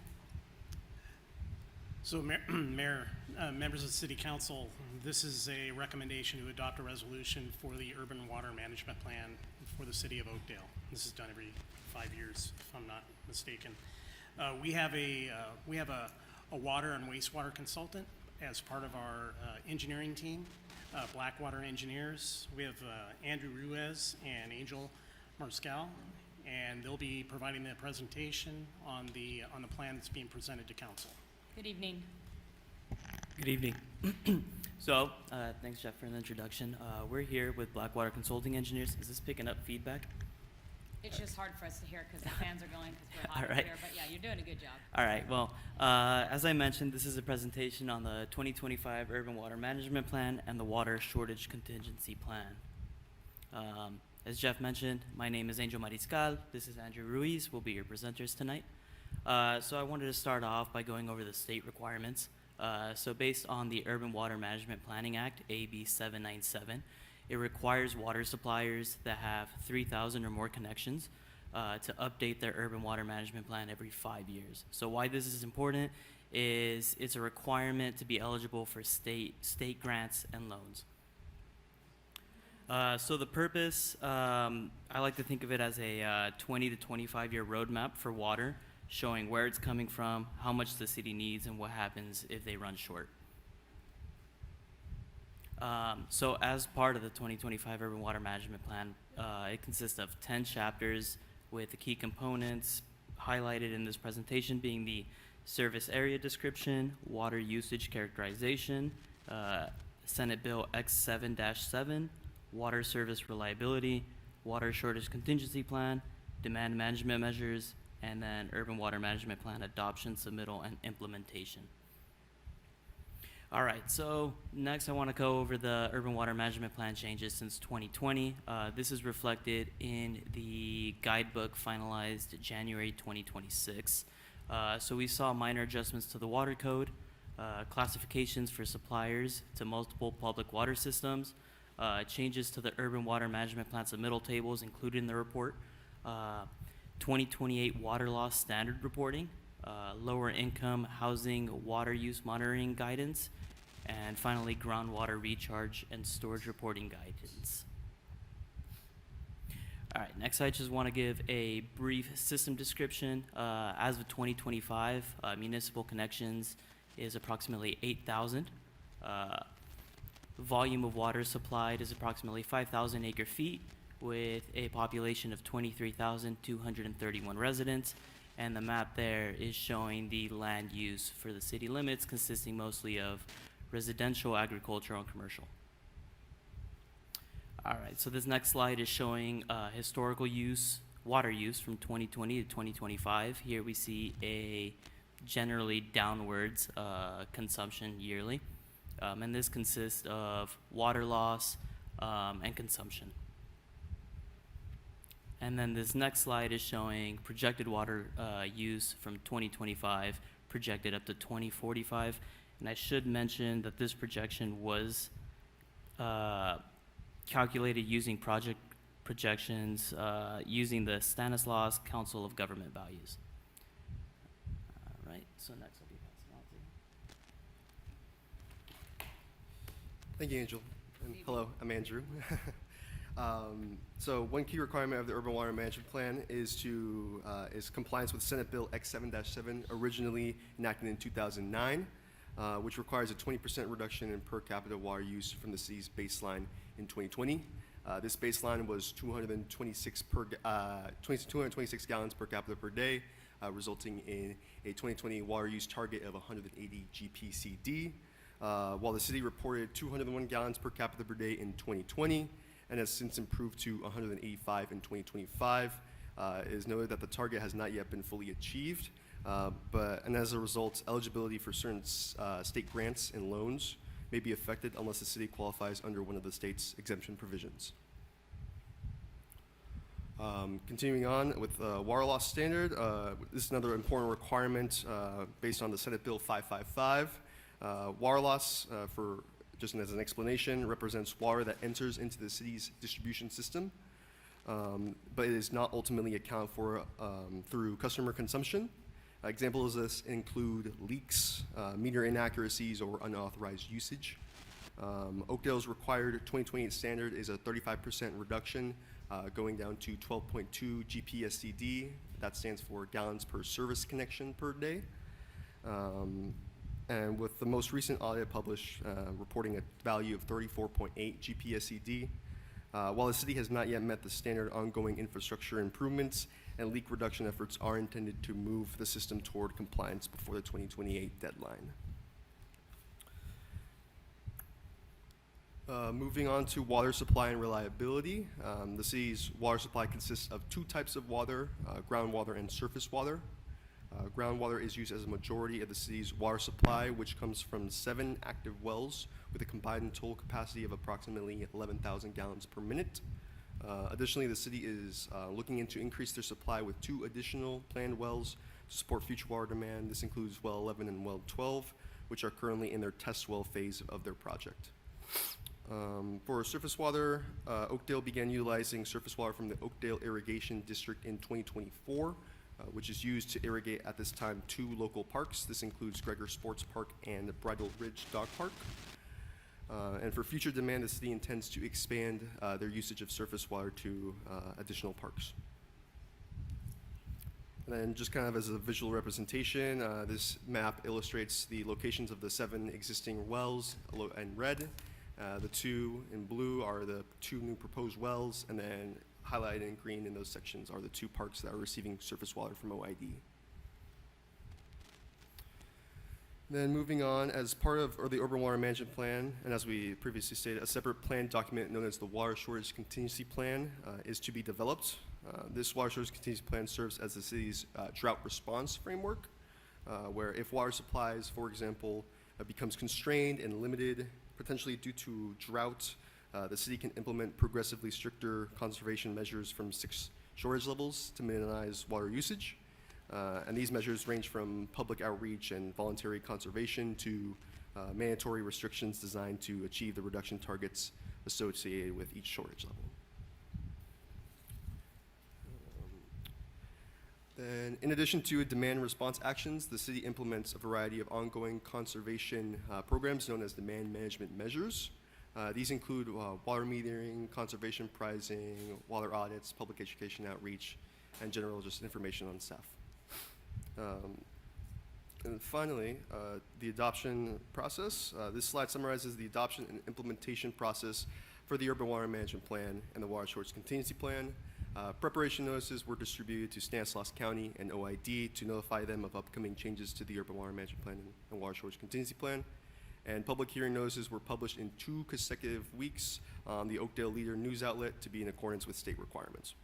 So, Mayor, members of the City Council, this is a recommendation to adopt a resolution for the Urban Water Management Plan for the City of Oakdale. This is done every 5 years, if I'm not mistaken. We have a water and wastewater consultant as part of our engineering team, Blackwater Engineers. We have Andrew Ruiz and Angel Marscal, and they'll be providing the presentation on the plan that's being presented to council. Good evening. Good evening. So, thanks, Jeff, for the introduction. We're here with Blackwater Consulting Engineers. Is this picking up feedback? It's just hard for us to hear because the fans are going because we're hot All over right. here, but yeah, you're doing a good job. All right. Well, as I mentioned, this is a presentation on the 2025 Urban Water Management Plan and the Water Shortage Contingency Plan. As Jeff mentioned, my name is Angel Mariscal. This is Andrew Ruiz. We'll be your presenters tonight. So I wanted to start off by going over the state requirements. So based on the Urban Water Management Planning Act, AB 797, it requires water suppliers that have 3,000 or more connections to update their urban water management plan every 5 years. So why this is important is it's a requirement to be eligible for state grants and loans. So the purpose, I like to think of it as a 20 to 25 year roadmap for water, showing where it's coming from, how much the city needs, and what happens if they run short. So as part of the 2025 Urban Water Management Plan, it consists of 10 chapters with the key components highlighted in this presentation being the service area description, water usage characterization, Senate Bill X7-7, water service reliability, water shortage contingency plan, demand management measures, and then urban water management plan adoption, submittal, and implementation. All right, so next I want to go over the urban water management plan changes since 2020. This is reflected in the guidebook finalized January 2026. So we saw minor adjustments to the water code, classifications for suppliers to multiple public water systems, changes to the urban water management plan submittal tables included in the report, 2028 water loss standard reporting, lower income housing water use monitoring guidance, and finally groundwater recharge and storage reporting guidance. All right, next I just want to give a brief system description. As of 2025, municipal connections is approximately 8,000. Volume of water supplied is approximately 5,000 acre feet with a population of 23,231 residents. And the map there is showing the land use for the city limits, consisting mostly of residential, agricultural, and commercial. All right, so this next slide is showing historical use, water use from 2020 to 2025. Here we see a generally downwards consumption yearly. And this consists of water loss and consumption. And then this next slide is showing projected water use from 2025 projected up to 2045. And I should mention that this projection was calculated using project projections using the Stanislaus Council of Government Values. All right, so next I'll be passing on to. Thank you, Angel. And hello, I'm Andrew. So one key requirement of the Urban Water Management Plan is compliance with Senate Bill X7-7, originally enacted in 2009, which requires a 20% reduction in per capita water use from the city's baseline in 2020. This baseline was 226 gallons per capita per day, resulting in a 2020 water use target of 180 GPCD, while the city reported 201 gallons per capita per day in 2020 and has since improved to 185 in 2025. It is noted that the target has not yet been fully achieved, and as a result, eligibility for certain state grants and loans may be affected unless the city qualifies under one of the state's exemption provisions. Continuing on with water loss standard, this is another important requirement based on the Senate Bill 555. Water loss, just as an explanation, represents water that enters into the city's distribution system, but it is not ultimately accounted for through customer consumption. Examples of this include leaks, meter inaccuracies, or unauthorized usage. Oakdale's required 2028 standard is a 35% reduction, going down to 12.2 GPSCD. That stands for gallons per service connection per day. And with the most recent audit published reporting a value of 34.8 GPSCD, while the city has not yet met the standard, ongoing infrastructure improvements and leak reduction efforts are intended to move the system toward compliance before the 2028 deadline. Moving on to water supply and reliability. The city's water supply consists of two types of water, groundwater and surface water. Groundwater is used as a majority of the city's water supply, which comes from 7 active wells with a combined total capacity of approximately 11,000 gallons per minute. Additionally, the city is looking into increase their supply with 2 additional planned wells to support future water demand. This includes well 11 and well 12, which are currently in their test well phase of their project. For surface water, Oakdale began utilizing surface water from the Oakdale Irrigation District in 2024, which is used to irrigate at this time 2 local parks. This includes Gregor Sports Park and Bridle Ridge Dog Park. And for future demand, the city intends to expand their usage of surface water to additional parks. And then just kind of as a visual representation, this map illustrates the locations of the 7 existing wells in red. The 2 in blue are the 2 new proposed wells, and then highlighted in green in those sections are the 2 parks that are receiving surface water from OID. Then moving on, as part of the Urban Water Management Plan, and as we previously stated, a separate plan document known as the Water Shortage Contingency Plan is to be developed. This Water Shortage Contingency Plan serves as the city's drought response framework, where if water supplies, for example, becomes constrained and limited, potentially due to drought, the city can implement progressively stricter conservation measures from 6 shortage levels to minimize water usage. And these measures range from public outreach and voluntary conservation to mandatory restrictions designed to achieve the reduction targets associated with each shortage level. Then, in addition to demand response actions, the city implements a variety of ongoing conservation programs known as demand management measures. These include water metering, conservation pricing, water audits, public education outreach, and general just information on staff. And finally, the adoption process. This slide summarizes the adoption and implementation process for the Urban Water Management Plan and the Water Shortage Contingency Plan. Preparation notices were distributed to Stanislaus County and OID to notify them of upcoming changes to the Urban Water Management Plan and Water Shortage Contingency Plan. And public hearing notices were published in 2 consecutive weeks on the Oakdale Leader news outlet to be in accordance with state requirements.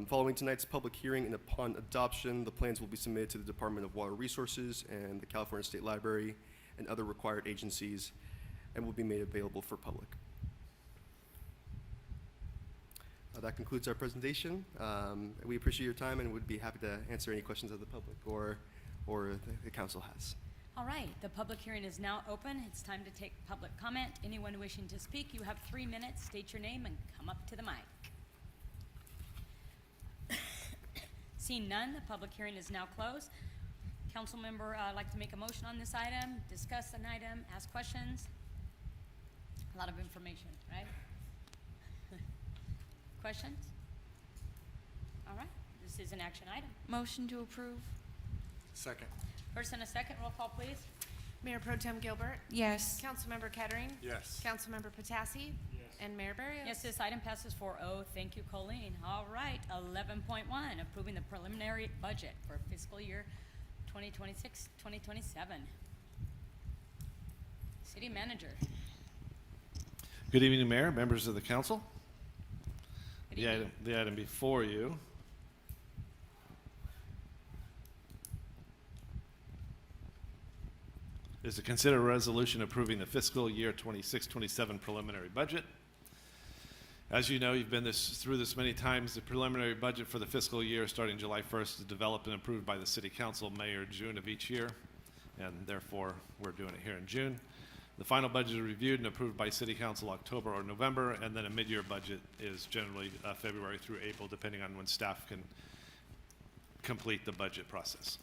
Following tonight's public hearing and upon adoption, the plans will be submitted to the Department of Water Resources and the California State Library and other required agencies and will be made available for public. That concludes our presentation. We appreciate your time and would be happy to answer any questions that the public or the council has. All right, the public hearing is now open. It's time to take public comment. Anyone wishing to speak, you have 3 minutes. State your name and come up to the mic. Seeing none, the public hearing is now closed. Council member like to make a motion on this item, discuss an item, ask questions? A lot of information, right? Questions? All right, this is an action item. Motion to approve. Second. First and a second, roll call, please. Mayor Pro Tem Gilbert? Yes. Councilmember Kettering? Yes. Councilmember Patassi? And Mayor Barrios? Yes, this item passes 4-0. Thank you, Colleen. All right, 11.1, approving the preliminary budget for fiscal year 2026, 2027. City Manager. Good evening, Mayor, members of the council. Good evening. The item before you is to consider a resolution approving the fiscal year 26-27 preliminary budget. As you know, you've been through this many times. The preliminary budget for the fiscal year starting July 1st is developed and approved by the City Council May or June of each year, and therefore we're doing it here in June. The final budget is reviewed and approved by City Council October or November, and then a mid-year budget is generally February through April, depending on when staff can complete the budget process.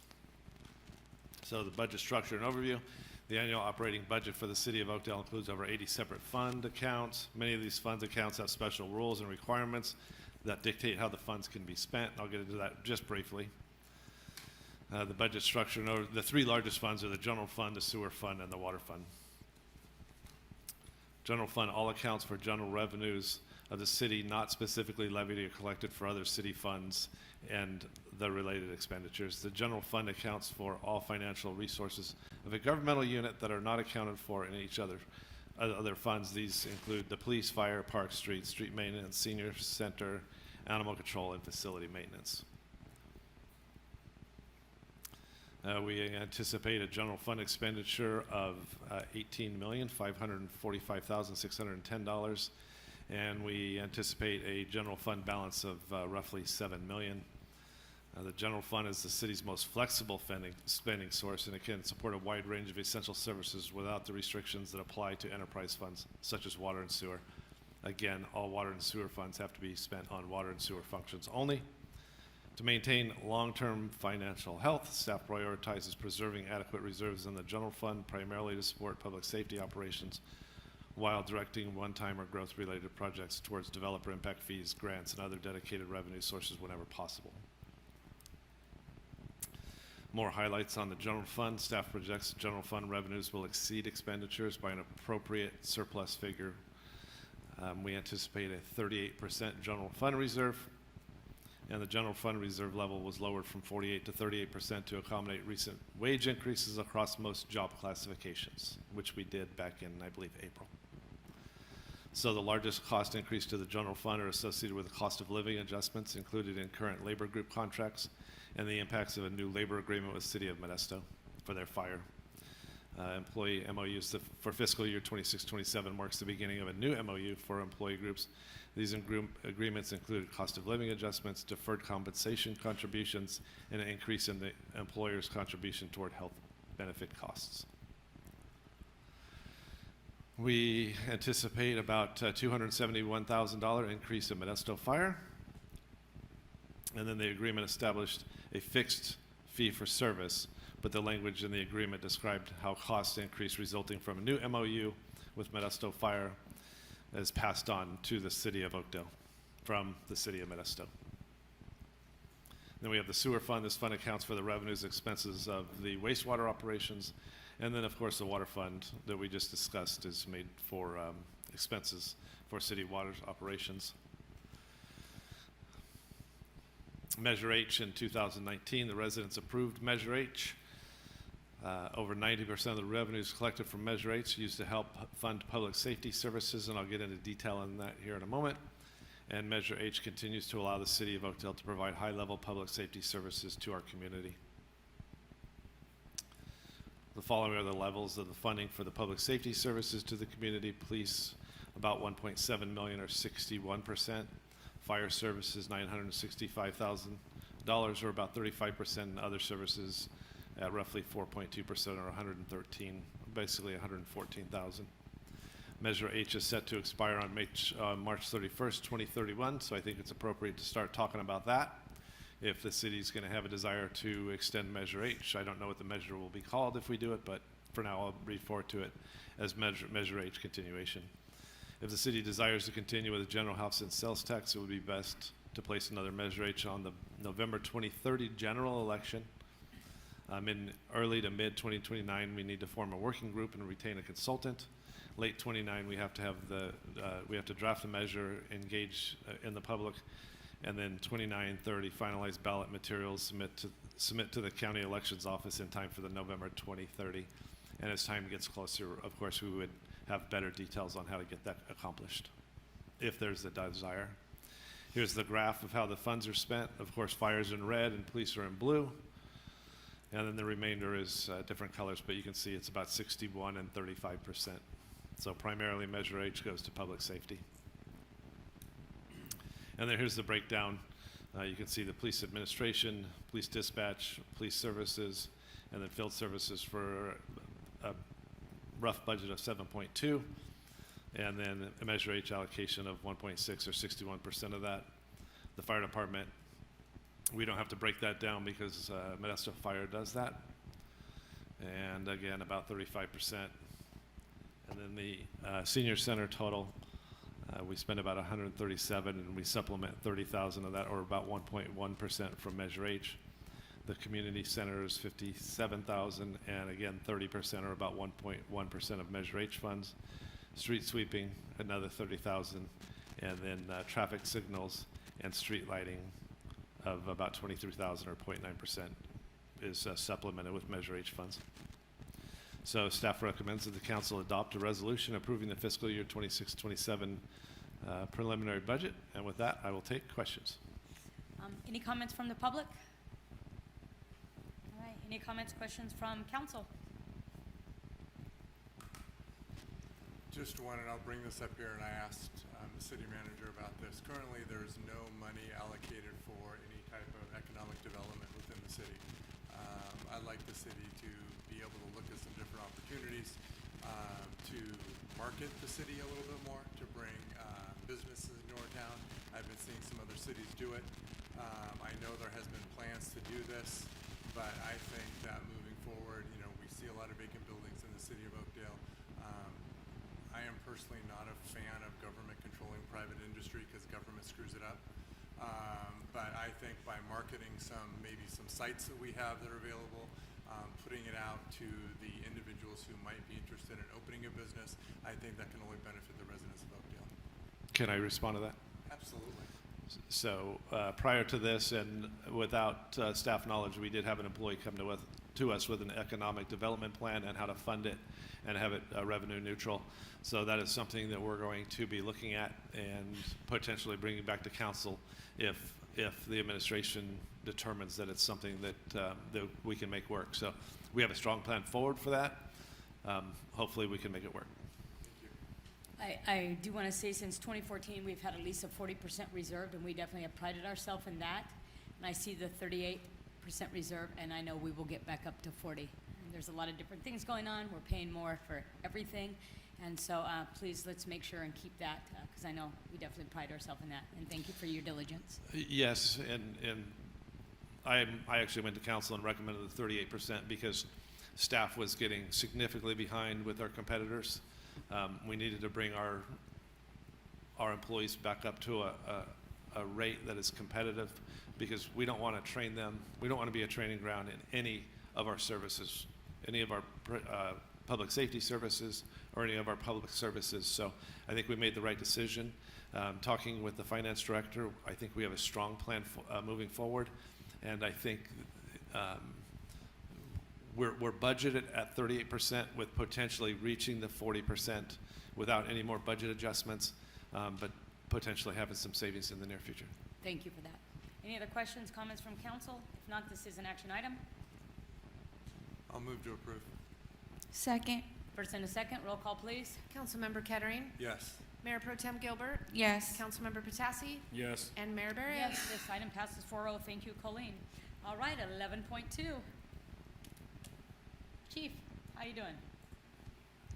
So the budget structure and overview. The annual operating budget for the City of Oakdale includes over 80 separate fund accounts. Many of these fund accounts have special rules and requirements that dictate how the funds can be spent. I'll get into that just briefly. The budget structure, the three largest funds are the general fund, the sewer fund, and the water fund. General fund all accounts for general revenues of the city not specifically levied or collected for other city funds and the related expenditures. The general fund accounts for all financial resources of a governmental unit that are not accounted for in each other funds. These include the police, fire, park, street maintenance, senior center, animal control, and facility maintenance. We anticipate a general fund expenditure of $18,545,610, and we anticipate a general fund balance of roughly $7 million. The general fund is the city's most flexible spending source, and it can support a wide range of essential services without the restrictions that apply to enterprise funds, such as water and sewer. Again, all water and sewer funds have to be spent on water and sewer functions only. To maintain long-term financial health, staff prioritizes preserving adequate reserves in the general fund, primarily to support public safety operations, while directing one-time or growth-related projects towards developer impact fees, grants, and other dedicated revenue sources whenever possible. More highlights on the general fund. Staff projects general fund revenues will exceed expenditures by an appropriate surplus figure. We anticipate a 38% general fund reserve, and the general fund reserve level was lowered from 48 to 38% to accommodate recent wage increases across most job classifications, which we did back in, I believe, April. So the largest cost increase to the general fund are associated with the cost of living adjustments included in current labor group contracts and the impacts of a new labor agreement with City of Modesto for their fire. Employee MOUs for fiscal year 26-27 marks the beginning of a new MOU for employee groups. These agreements included cost of living adjustments, deferred compensation contributions, and an increase in the employer's contribution toward health benefit costs. We anticipate about $271,000 increase in Modesto Fire. And then the agreement established a fixed fee for service, but the language in the agreement described how costs increase resulting from a new MOU with Modesto Fire is passed on to the City of Oakdale from the City of Modesto. Then we have the sewer fund. This fund accounts for the revenues and expenses of the wastewater operations. And then, of course, the water fund that we just discussed is made for expenses for city water operations. Measure H in 2019, the residents approved Measure H. Over 90% of the revenues collected from Measure H used to help fund public safety services, and I'll get into detail on that here in a moment. And Measure H continues to allow the City of Oakdale to provide high-level public safety services to our community. The following are the levels of the funding for the public safety services to the community. Police, about $1.7 million or 61%. Fire services, $965,000 or about 35%, and other services at roughly 4.2% or 113, basically 114,000. Measure H is set to expire on March 31st, 2031, so I think it's appropriate to start talking about that. If the city's going to have a desire to extend Measure H, I don't know what the measure will be called if we do it, but for now I'll refer to it as Measure H continuation. If the city desires to continue with the general house and sales tax, it would be best to place another Measure H on the November 2030 general election. In early to mid 2029, we need to form a working group and retain a consultant. Late 29, we have to draft a measure, engage in the public, and then 29, 30, finalize ballot materials, submit to the county elections office in time for the November 2030. And as time gets closer, of course, we would have better details on how to get that accomplished, if there's a desire. Here's the graph of how the funds are spent. Of course, fire's in red and police are in blue. And then the remainder is different colors, but you can see it's about 61 and 35%. So primarily Measure H goes to public safety. And then here's the breakdown. You can see the police administration, police dispatch, police services, and then field services for a rough budget of 7.2, and then a Measure H allocation of 1.6 or 61% of that. The fire department, we don't have to break that down because Modesto Fire does that. And again, about 35%. And then the senior center total, we spend about 137, and we supplement 30,000 of that, or about 1.1% from Measure H. The community center is 57,000, and again, 30%, or about 1.1% of Measure H funds. Street sweeping, another 30,000, and then traffic signals and street lighting of about 23,000, or 0.9%, is supplemented with Measure H funds. So staff recommends that the council adopt a resolution approving the fiscal year 26-27 preliminary budget. And with that, I will take questions. Any comments from the public? All right, any comments, questions from council? Just one, and I'll bring this up here, and I asked the city manager about this. Currently, there's no money allocated for any type of economic development within the city. I'd like the city to be able to look at some different opportunities to market the city a little bit more, to bring businesses into our town. I've been seeing some other cities do it. I know there has been plans to do this, but I think that moving forward, you know, we see a lot of vacant buildings in the city of Oakdale. I am personally not a fan of government controlling private industry because government screws it up. But I think by marketing maybe some sites that we have that are available, putting it out to the individuals who might be interested in opening a business, I think that can only benefit the residents of Oakdale. Can I respond to that? Absolutely. So prior to this, and without staff knowledge, we did have an employee come to us with an economic development plan and how to fund it and have it revenue neutral. So that is something that we're going to be looking at and potentially bringing back to council if the administration determines that it's something that we can make work. So we have a strong plan forward for that. Hopefully we can make it work. I do want to say since 2014, we've had at least a 40% reserved, and we definitely have prided ourselves in that. And I see the 38% reserve, and I know we will get back up to 40. And there's a lot of different things going on. We're paying more for everything. And so please, let's make sure and keep that, because I know we definitely pride ourselves in that. And thank you for your diligence. Yes, and I actually went to council and recommended the 38% because staff was getting significantly behind with our competitors. We needed to bring our employees back up to a rate that is competitive because we don't want to train them. We don't want to be a training ground in any of our services, any of our public safety services or any of our public services. So I think we made the right decision. Talking with the finance director, I think we have a strong plan moving forward. And I think we're budgeted at 38% with potentially reaching the 40% without any more budget adjustments, but potentially having some savings in the near future. Thank you for that. Any other questions, comments from council? If not, this is an action item. I'll move to approve. Second. First and a second, roll call, please. Councilmember Kettering. Yes. Mayor Pro Tem Gilbert. Yes. Councilmember Patassi. Yes. And Mayor Barry. Yes, this item passes 4-0. Thank you, Colleen. All right, 11.2. Chief, how you doing?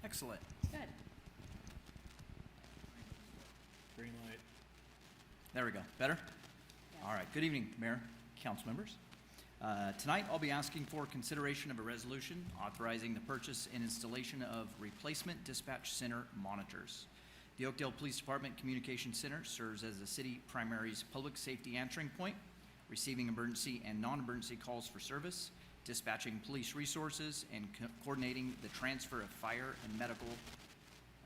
Excellent. Good. Green light. There we go. Better? All right. Good evening, Mayor, council members. Tonight, I'll be asking for consideration of a resolution authorizing the purchase and installation of replacement dispatch center monitors. The Oakdale Police Department Communication Center serves as the city primary's public safety answering point, receiving emergency and non-emergency calls for service, dispatching police resources, and coordinating the transfer of fire and medical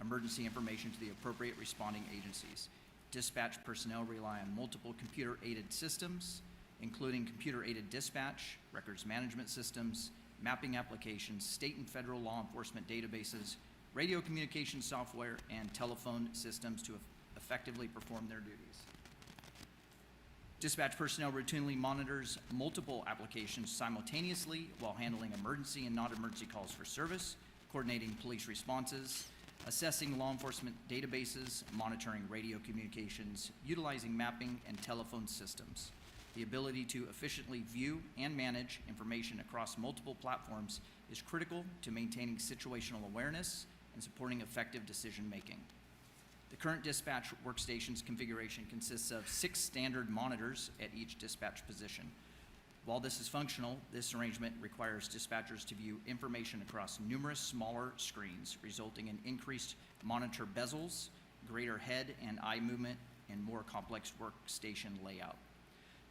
emergency information to the appropriate responding agencies. Dispatch personnel rely on multiple computer-aided systems, including computer-aided dispatch, records management systems, mapping applications, state and federal law enforcement databases, radio communication software, and telephone systems to effectively perform their duties. Dispatch personnel routinely monitors multiple applications simultaneously while handling emergency and non-emergency calls for service, coordinating police responses, assessing law enforcement databases, monitoring radio communications, utilizing mapping and telephone systems. The ability to efficiently view and manage information across multiple platforms is critical to maintaining situational awareness and supporting effective decision-making. The current dispatch workstation's configuration consists of 6 standard monitors at each dispatch position. While this is functional, this arrangement requires dispatchers to view information across numerous smaller screens, resulting in increased monitor bezels, greater head and eye movement, and more complex workstation layout.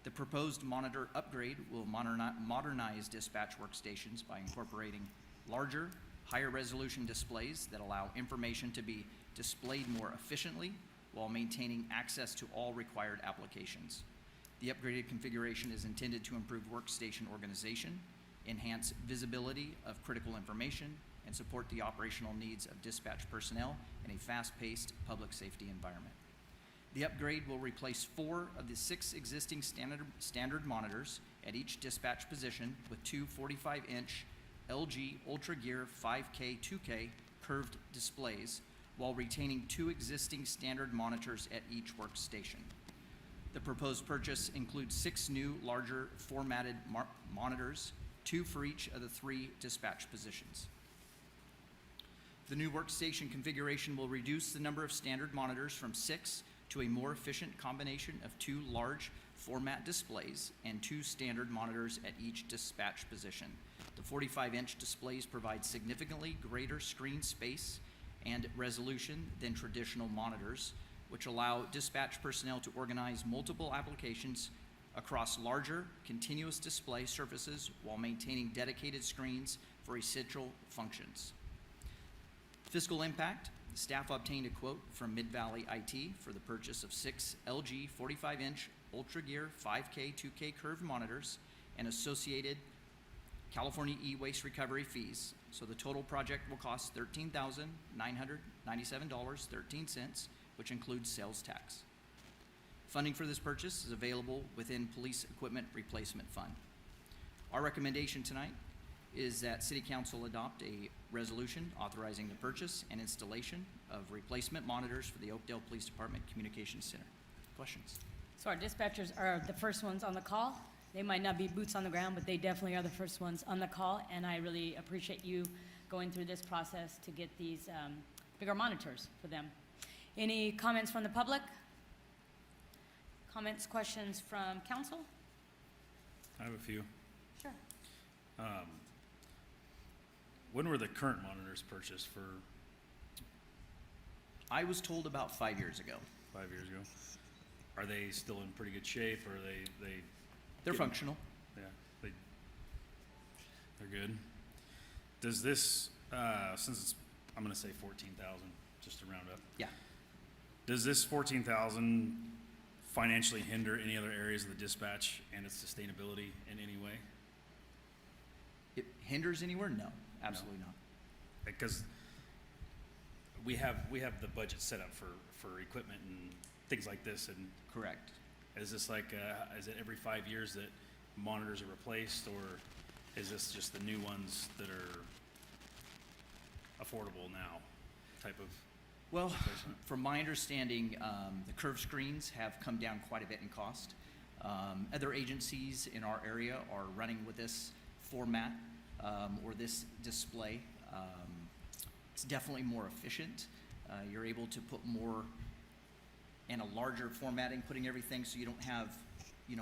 The proposed monitor upgrade will modernize dispatch workstations by incorporating larger, higher resolution displays that allow information to be displayed more efficiently while maintaining access to all required applications. The upgraded configuration is intended to improve workstation organization, enhance visibility of critical information, and support the operational needs of dispatch personnel in a fast-paced public safety environment. The upgrade will replace 4 of the 6 existing standard monitors at each dispatch position with 2 45-inch LG UltraGear 5K 2K curved displays, while retaining 2 existing standard monitors at each workstation. The proposed purchase includes 6 new, larger formatted monitors, 2 for each of the 3 dispatch positions. The new workstation configuration will reduce the number of standard monitors from 6 to a more efficient combination of 2 large format displays and 2 standard monitors at each dispatch position. The 45-inch displays provide significantly greater screen space and resolution than traditional monitors, which allow dispatch personnel to organize multiple applications across larger, continuous display surfaces while maintaining dedicated screens for essential functions. Fiscal impact: staff obtained a quote from Mid-Valley IT for the purchase of 6 LG 45-inch UltraGear 5K 2K curved monitors and associated California e-waste recovery fees. So the total project will cost $13,997.13, which includes sales tax. Funding for this purchase is available within Police Equipment Replacement Fund. Our recommendation tonight is that City Council adopt a resolution authorizing the purchase and installation of replacement monitors for the Oakdale Police Department Communications Center. Questions? So our dispatchers are the first ones on the call. They might not be boots on the ground, but they definitely are the first ones on the call, and I really appreciate you going through this process to get these bigger monitors for them. Any comments from the public? Comments, questions from council? I have a few. Sure. When were the current monitors purchased for? I was told about 5 years ago. 5 years ago. Are they still in pretty good shape, or are they They're functional. Yeah, they're good. Does this, since it's, I'm going to say 14,000, just to round up. Yeah. Does this 14,000 financially hinder any other areas of the dispatch and its sustainability in any way? It hinders anywhere? No, absolutely not. Because we have the budget set up for equipment and things like this, and correct. Is this like, is it every 5 years that monitors are replaced, or is this just the new ones that are affordable now type of? Well, from my understanding, the curved screens have come down quite a bit in cost. Other agencies in our area are running with this format or this display. It's definitely more efficient. You're able to put more and a larger formatting, putting everything so you don't have,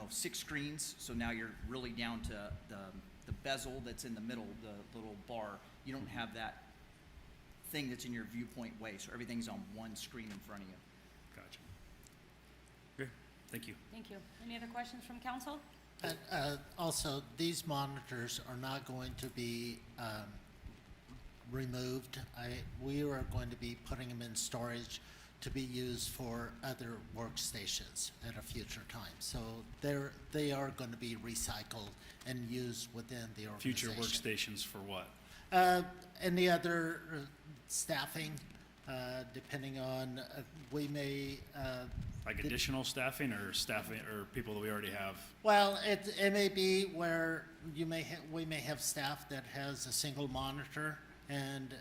6 screens. So now you're really down to the bezel that's in the middle, the little bar. You don't have that thing that's in your viewpoint way, so everything's on one screen in front of you. Gotcha. Okay, thank you. Thank you. Any other questions from council? Also, these monitors are not going to be removed. We are going to be putting them in storage to be used for other workstations at a future time. So they are going to be recycled and used within the Future organization. workstations for what? Any other staffing, depending on, we may. Like additional staffing or staffing or people that we already have? Well, it may be where we may have staff that has a single monitor, and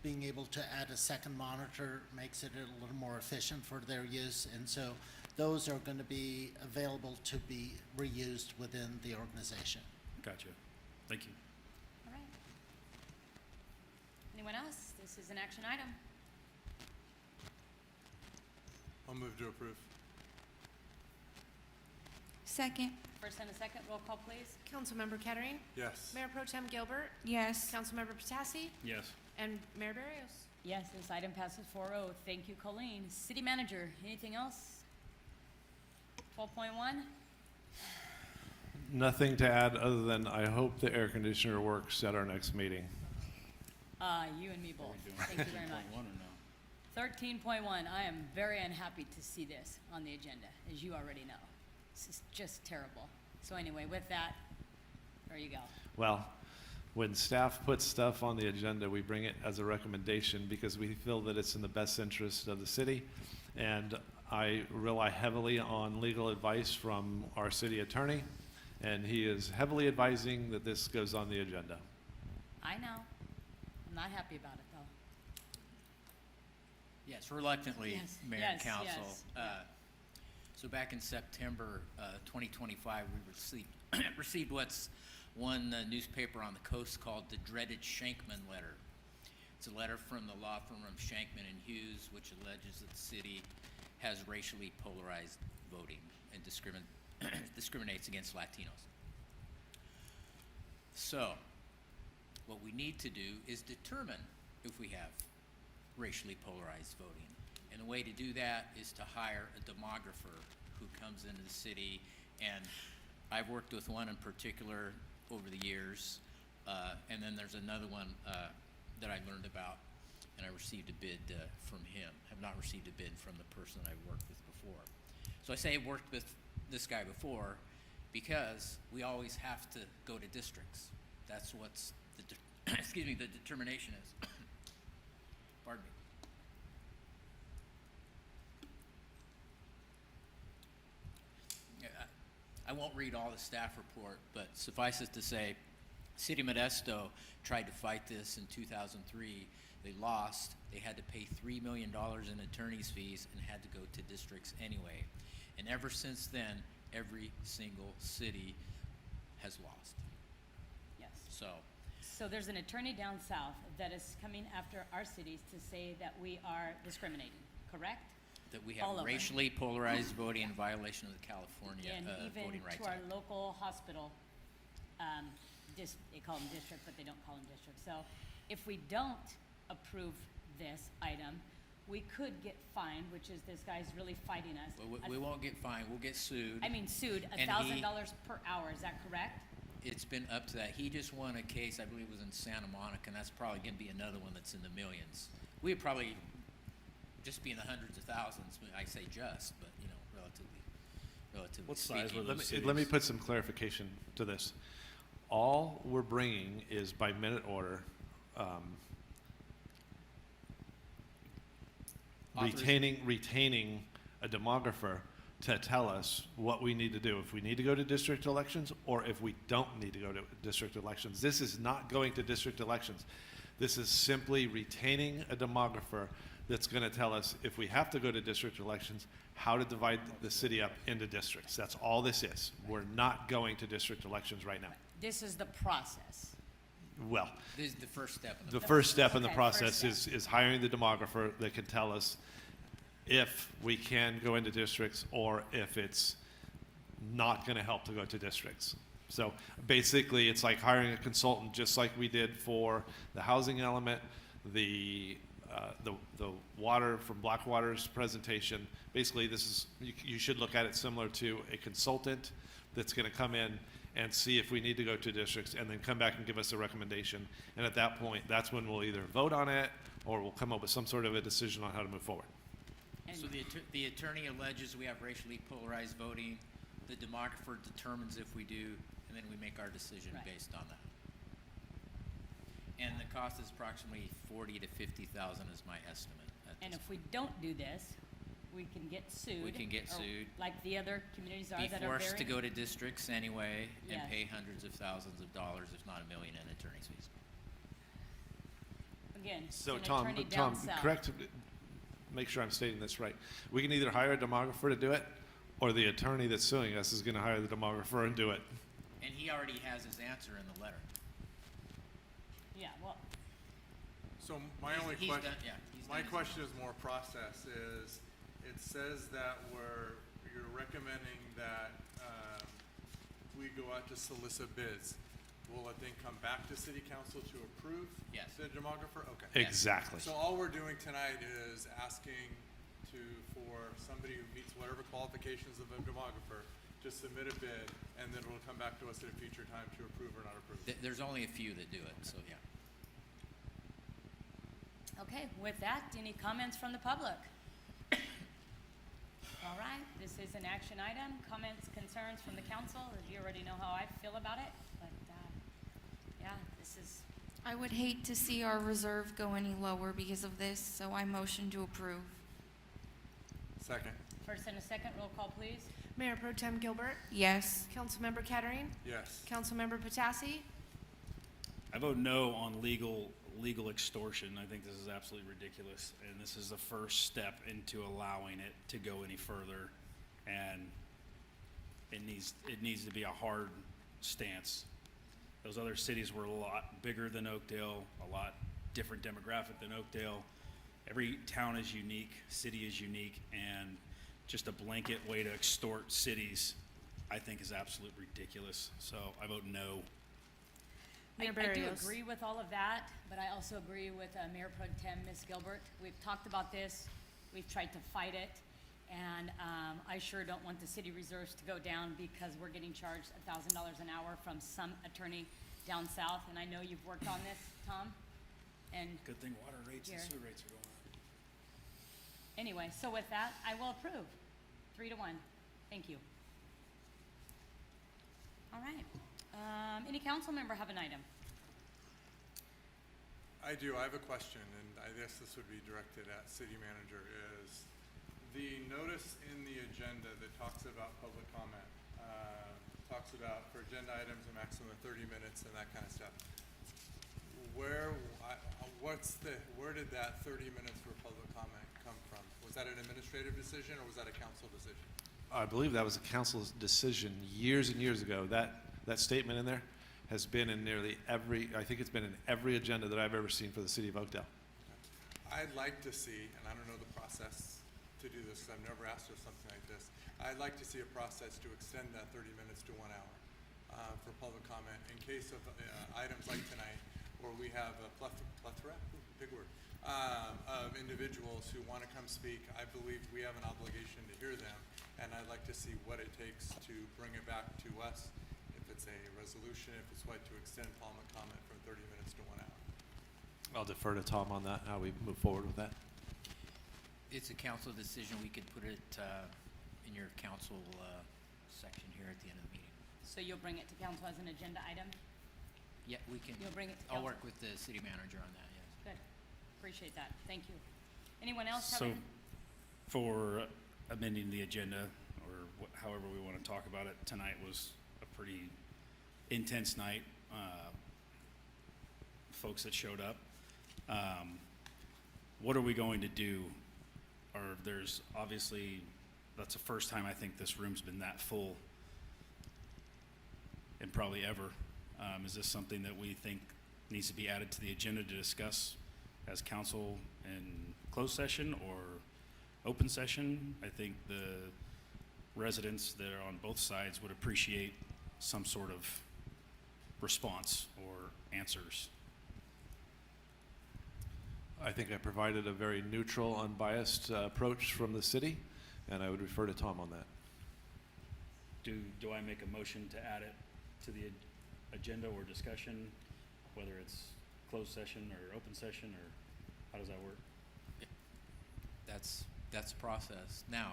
being able to add a second monitor makes it a little more efficient for their use, and so those are going to be available to be reused within the organization. Gotcha. Thank you. All right. Anyone else? This is an action item. I'll move to approve. Second. First and a second, roll call, please. Councilmember Kettering? Yes. Mayor Pro Tem Gilbert? Yes. Councilmember Patassi? Yes. And Mayor Barrios? Yes, this item passes 4-0. Thank you, Colleen. City manager, anything else? 12.1? Nothing to add other than I hope the air conditioner works at our next meeting. You and me both. Thank you very much. 13.1, I am very unhappy to see this on the agenda, as you already know. This is just terrible. So anyway, with that, there you go. Well, when staff puts stuff on the agenda, we bring it as a recommendation because we feel that it's in the best interest of the city. And I rely heavily on legal advice from our city attorney, and he is heavily advising that this goes on the agenda. I know. I'm not happy about it, though. Yes, reluctantly, Yes, Mayor yes, and Council. yes. So back in September 2025, we received what's one newspaper on the coast called the dreaded Shankman letter. It's a letter from the law firm of Shankman and Hughes, which alleges that the city has racially polarized voting and discriminates against Latinos. So, what we need to do is determine if we have racially polarized voting. And the way to do that is to hire a demographer who comes into the city. And I've worked with one in particular over the years. And then there's another one that I learned about, and I received a bid from him. Have not received a bid from the person I've worked with before. So I say I've worked with this guy before because we always have to go to districts. That's what's the the determination is. Pardon me. I won't read all the staff report, but suffice it to say, City of Modesto tried to fight this in 2003. They lost. They had to pay $3 million in attorney's fees and had to go to districts anyway. And ever since then, every single city has lost. Yes. So there's an attorney down south that is coming after our cities to say that we are discriminating, correct? that we All have over. racially polarized voting in violation of the California And even Voting Rights to our Act. local hospital, they call them district, but they don't call them district. So if we don't approve this item, we could get fined, which is this guy's really fighting us. We won't get fined, we'll get sued. I mean sued, And $1,000 per hour, is that correct? It's been up to that. He just won a case, I believe it was in Santa Monica, and that's probably gonna be another one that's in the millions. We'd probably just be in the hundreds of thousands, I say just, but, you know, relatively What size speaking. were those Let me put some clarification to this. All we're bringing is by minute order, retaining a demographer to tell us what we need to do, if we need to go to district elections or if we don't need to go to district elections. This is not going to district elections. This is simply retaining a demographer that's going to tell us if we have to go to district elections, how to divide the city up into districts. That's all this is. We're not going to district elections right now. This is the process. Well, this is the first step. The first step in the Okay, process first is hiring the demographer that can tell us if we can go into districts or if it's not going to help to go to districts. So basically, it's like hiring a consultant, just like we did for the housing element, the water from Blackwater's presentation. Basically, this is, you should look at it similar to a consultant that's going to come in and see if we need to go to districts and then come back and give us a recommendation. And at that point, that's when we'll either vote on it or we'll come up with some sort of a decision on how to move forward. So the attorney alleges we have racially polarized voting. The demographer determines if we do, and then we make our decision Right. based on that. And the cost is approximately 40 to 50,000 is my estimate. And if we don't do this, we can get sued. We can get or sued. Like the other communities are Be that are forced very. to go to districts anyway and Yes. pay hundreds of thousands of dollars, if not $1 million, in attorney's fees. Again, it's So an Tom, attorney down Tom, south. correct, make sure I'm stating this right. We can either hire a demographer to do it, or the attorney that's suing us is gonna hire the demographer and do it. And he already has his answer in the letter. Yeah, well, So my He's- only he's question, done- yeah, he's my done his question is more process, is it says that you're recommending that, we go out to solicit bids. Will it then come back to city council to approve? Yes. The demographer? Okay. Yes. Exactly. So all we're doing tonight is asking for somebody who meets whatever qualifications of a demographer to submit a bid, and then it'll come back to us at a future time to approve or not approve. There's only a few that do it, so yeah. okay, with that, any comments from the public? All right, this is an action item. Comments, concerns from the council? You already know how I feel about it, but, yeah, this is, I would hate to see our reserve go any lower because of this, so I motion to approve. Second. first and a second, roll call, please. Mayor Pro Tem Gilbert, Yes. Councilmember Kettering, Yes. Councilmember Patassi, I vote no on legal extortion. I think this is absolutely ridiculous, and this is the first step into allowing it to go any further. And it needs to be a hard stance. Those other cities were a lot bigger than Oakdale, a lot different demographic than Oakdale. Every town is unique, city is unique, and just a blanket way to extort cities, I think, is absolutely ridiculous. So I vote no. I Mayor do Barrios. agree with all of that, but I also agree with Mayor Pro Tem, Ms. Gilbert. We've talked about this, we've tried to fight it, and I sure don't want the city reserves to go down because we're getting charged $1,000 an hour from some attorney down south, and I know you've worked on this, Tom, and Good thing water rates and Jared. sewer rates are going up. anyway, so with that, I will approve, 3-1. Thank you. All right, any council member have an item? I do. I have a question, and I guess this would be directed at city manager, is the notice in the agenda that talks about public comment, talks about for agenda items a maximum of 30 minutes and that kind of stuff. Where did that 30 minutes for public comment come from? Was that an administrative decision or was that a council decision? I believe that was a council's decision years and years ago. That statement in there has been in nearly every, I think it's been in every agenda that I've ever seen for the city of Oakdale. I'd like to see, and I don't know the process to do this, 'cause I've never asked for something like this. I'd like to see a process to extend that 30 minutes to 1 hour for public comment in case of items like tonight, where we have a plethora, big word, of individuals who want to come speak. I believe we have an obligation to hear them, and I'd like to see what it takes to bring it back to us. If it's a resolution, if it's what to extend public comment from 30 minutes to 1 hour. I'll defer to Tom on that, how we move forward with that. It's a council decision. We could put it in your council section here at the end of the meeting. So you'll bring it to council as an agenda item? Yeah, we can. You'll bring it to I'll council? work with the city manager on that, yes. Good, appreciate that, thank you. Anyone else have So, any? for amending the agenda, or however we want to talk about it, tonight was a pretty intense night. Folks that showed up. What are we going to do? Or there's obviously, that's the first time I think this room's been that full, and probably ever. Is this something that we think needs to be added to the agenda to discuss as council in closed session or open session? I think the residents that are on both sides would appreciate some sort of response or answers. I think I provided a very neutral, unbiased approach from the city, and I would refer to Tom on that. Do I make a motion to add it to the agenda or discussion, whether it's closed session or open session, or how does that work? That's process. Now,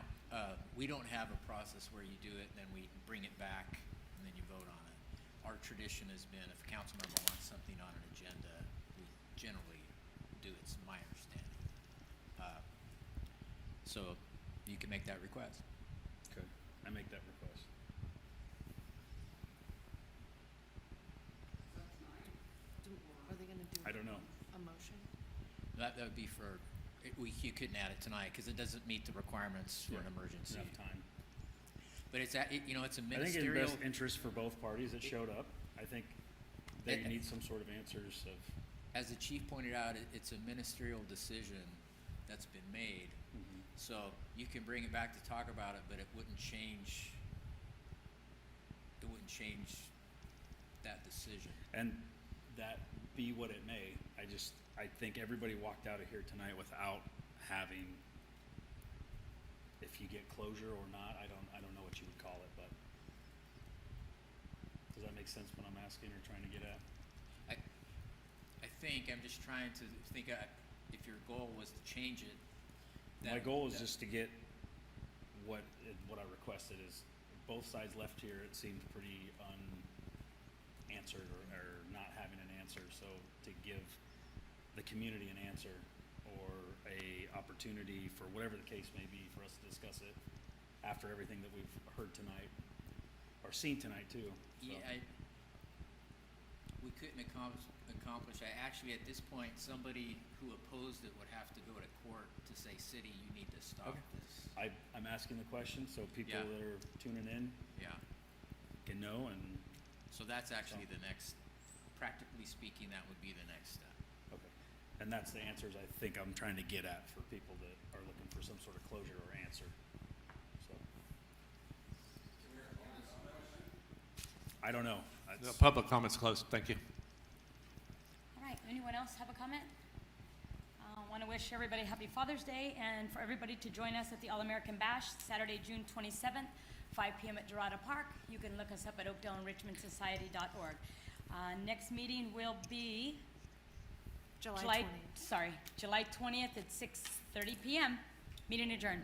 we don't have a process where you do it and then we bring it back and then you vote on it. Our tradition has been if a council member wants something on an agenda, we generally do. It's my understanding. So you can make that request. Okay, I make that request. Are they gonna do I don't know. a motion? That would be for, you couldn't add it tonight because it doesn't meet the requirements for an emergency. Enough time. But it's, you know, it's a I think in ministerial. best interest for both parties that showed up. I think they need some sort of answers of. As the chief pointed out, it's a ministerial decision that's been made. So you can bring it back to talk about it, but it wouldn't change that decision. And that be what it may, I think everybody walked out of here tonight without having, if you get closure or not, I don't know what you would call it, but does that make sense what I'm asking or trying to get at? I'm just trying to think, if your goal was to change it. My goal is just to get what I requested is, both sides left here, it seemed pretty unanswered or not having an answer, so to give the community an answer or a opportunity for whatever the case may be for us to discuss it after everything that we've heard tonight or seen tonight too. So. Yeah, we couldn't accomplish, actually at this point, somebody who opposed it would have to go to court to say, city, you need to stop this. I'm asking the question so people that are tuning in can know, and so that's actually the next, practically speaking, that would be the next step. okay, and that's the answers I think I'm trying to get at for people that are looking for some sort of closure or answer. So I don't know. No, public comments closed. Thank you. All right, anyone else have a comment? Want to wish everybody happy Father's Day and for everybody to join us at the All-American Bash, Saturday, June 27th, 5 p.m. at Dorado Park. You can look us up at oakdaleenrichmondsociety.org. Next meeting will be July 20th. July 20th at 6:30 p.m. Meeting adjourned.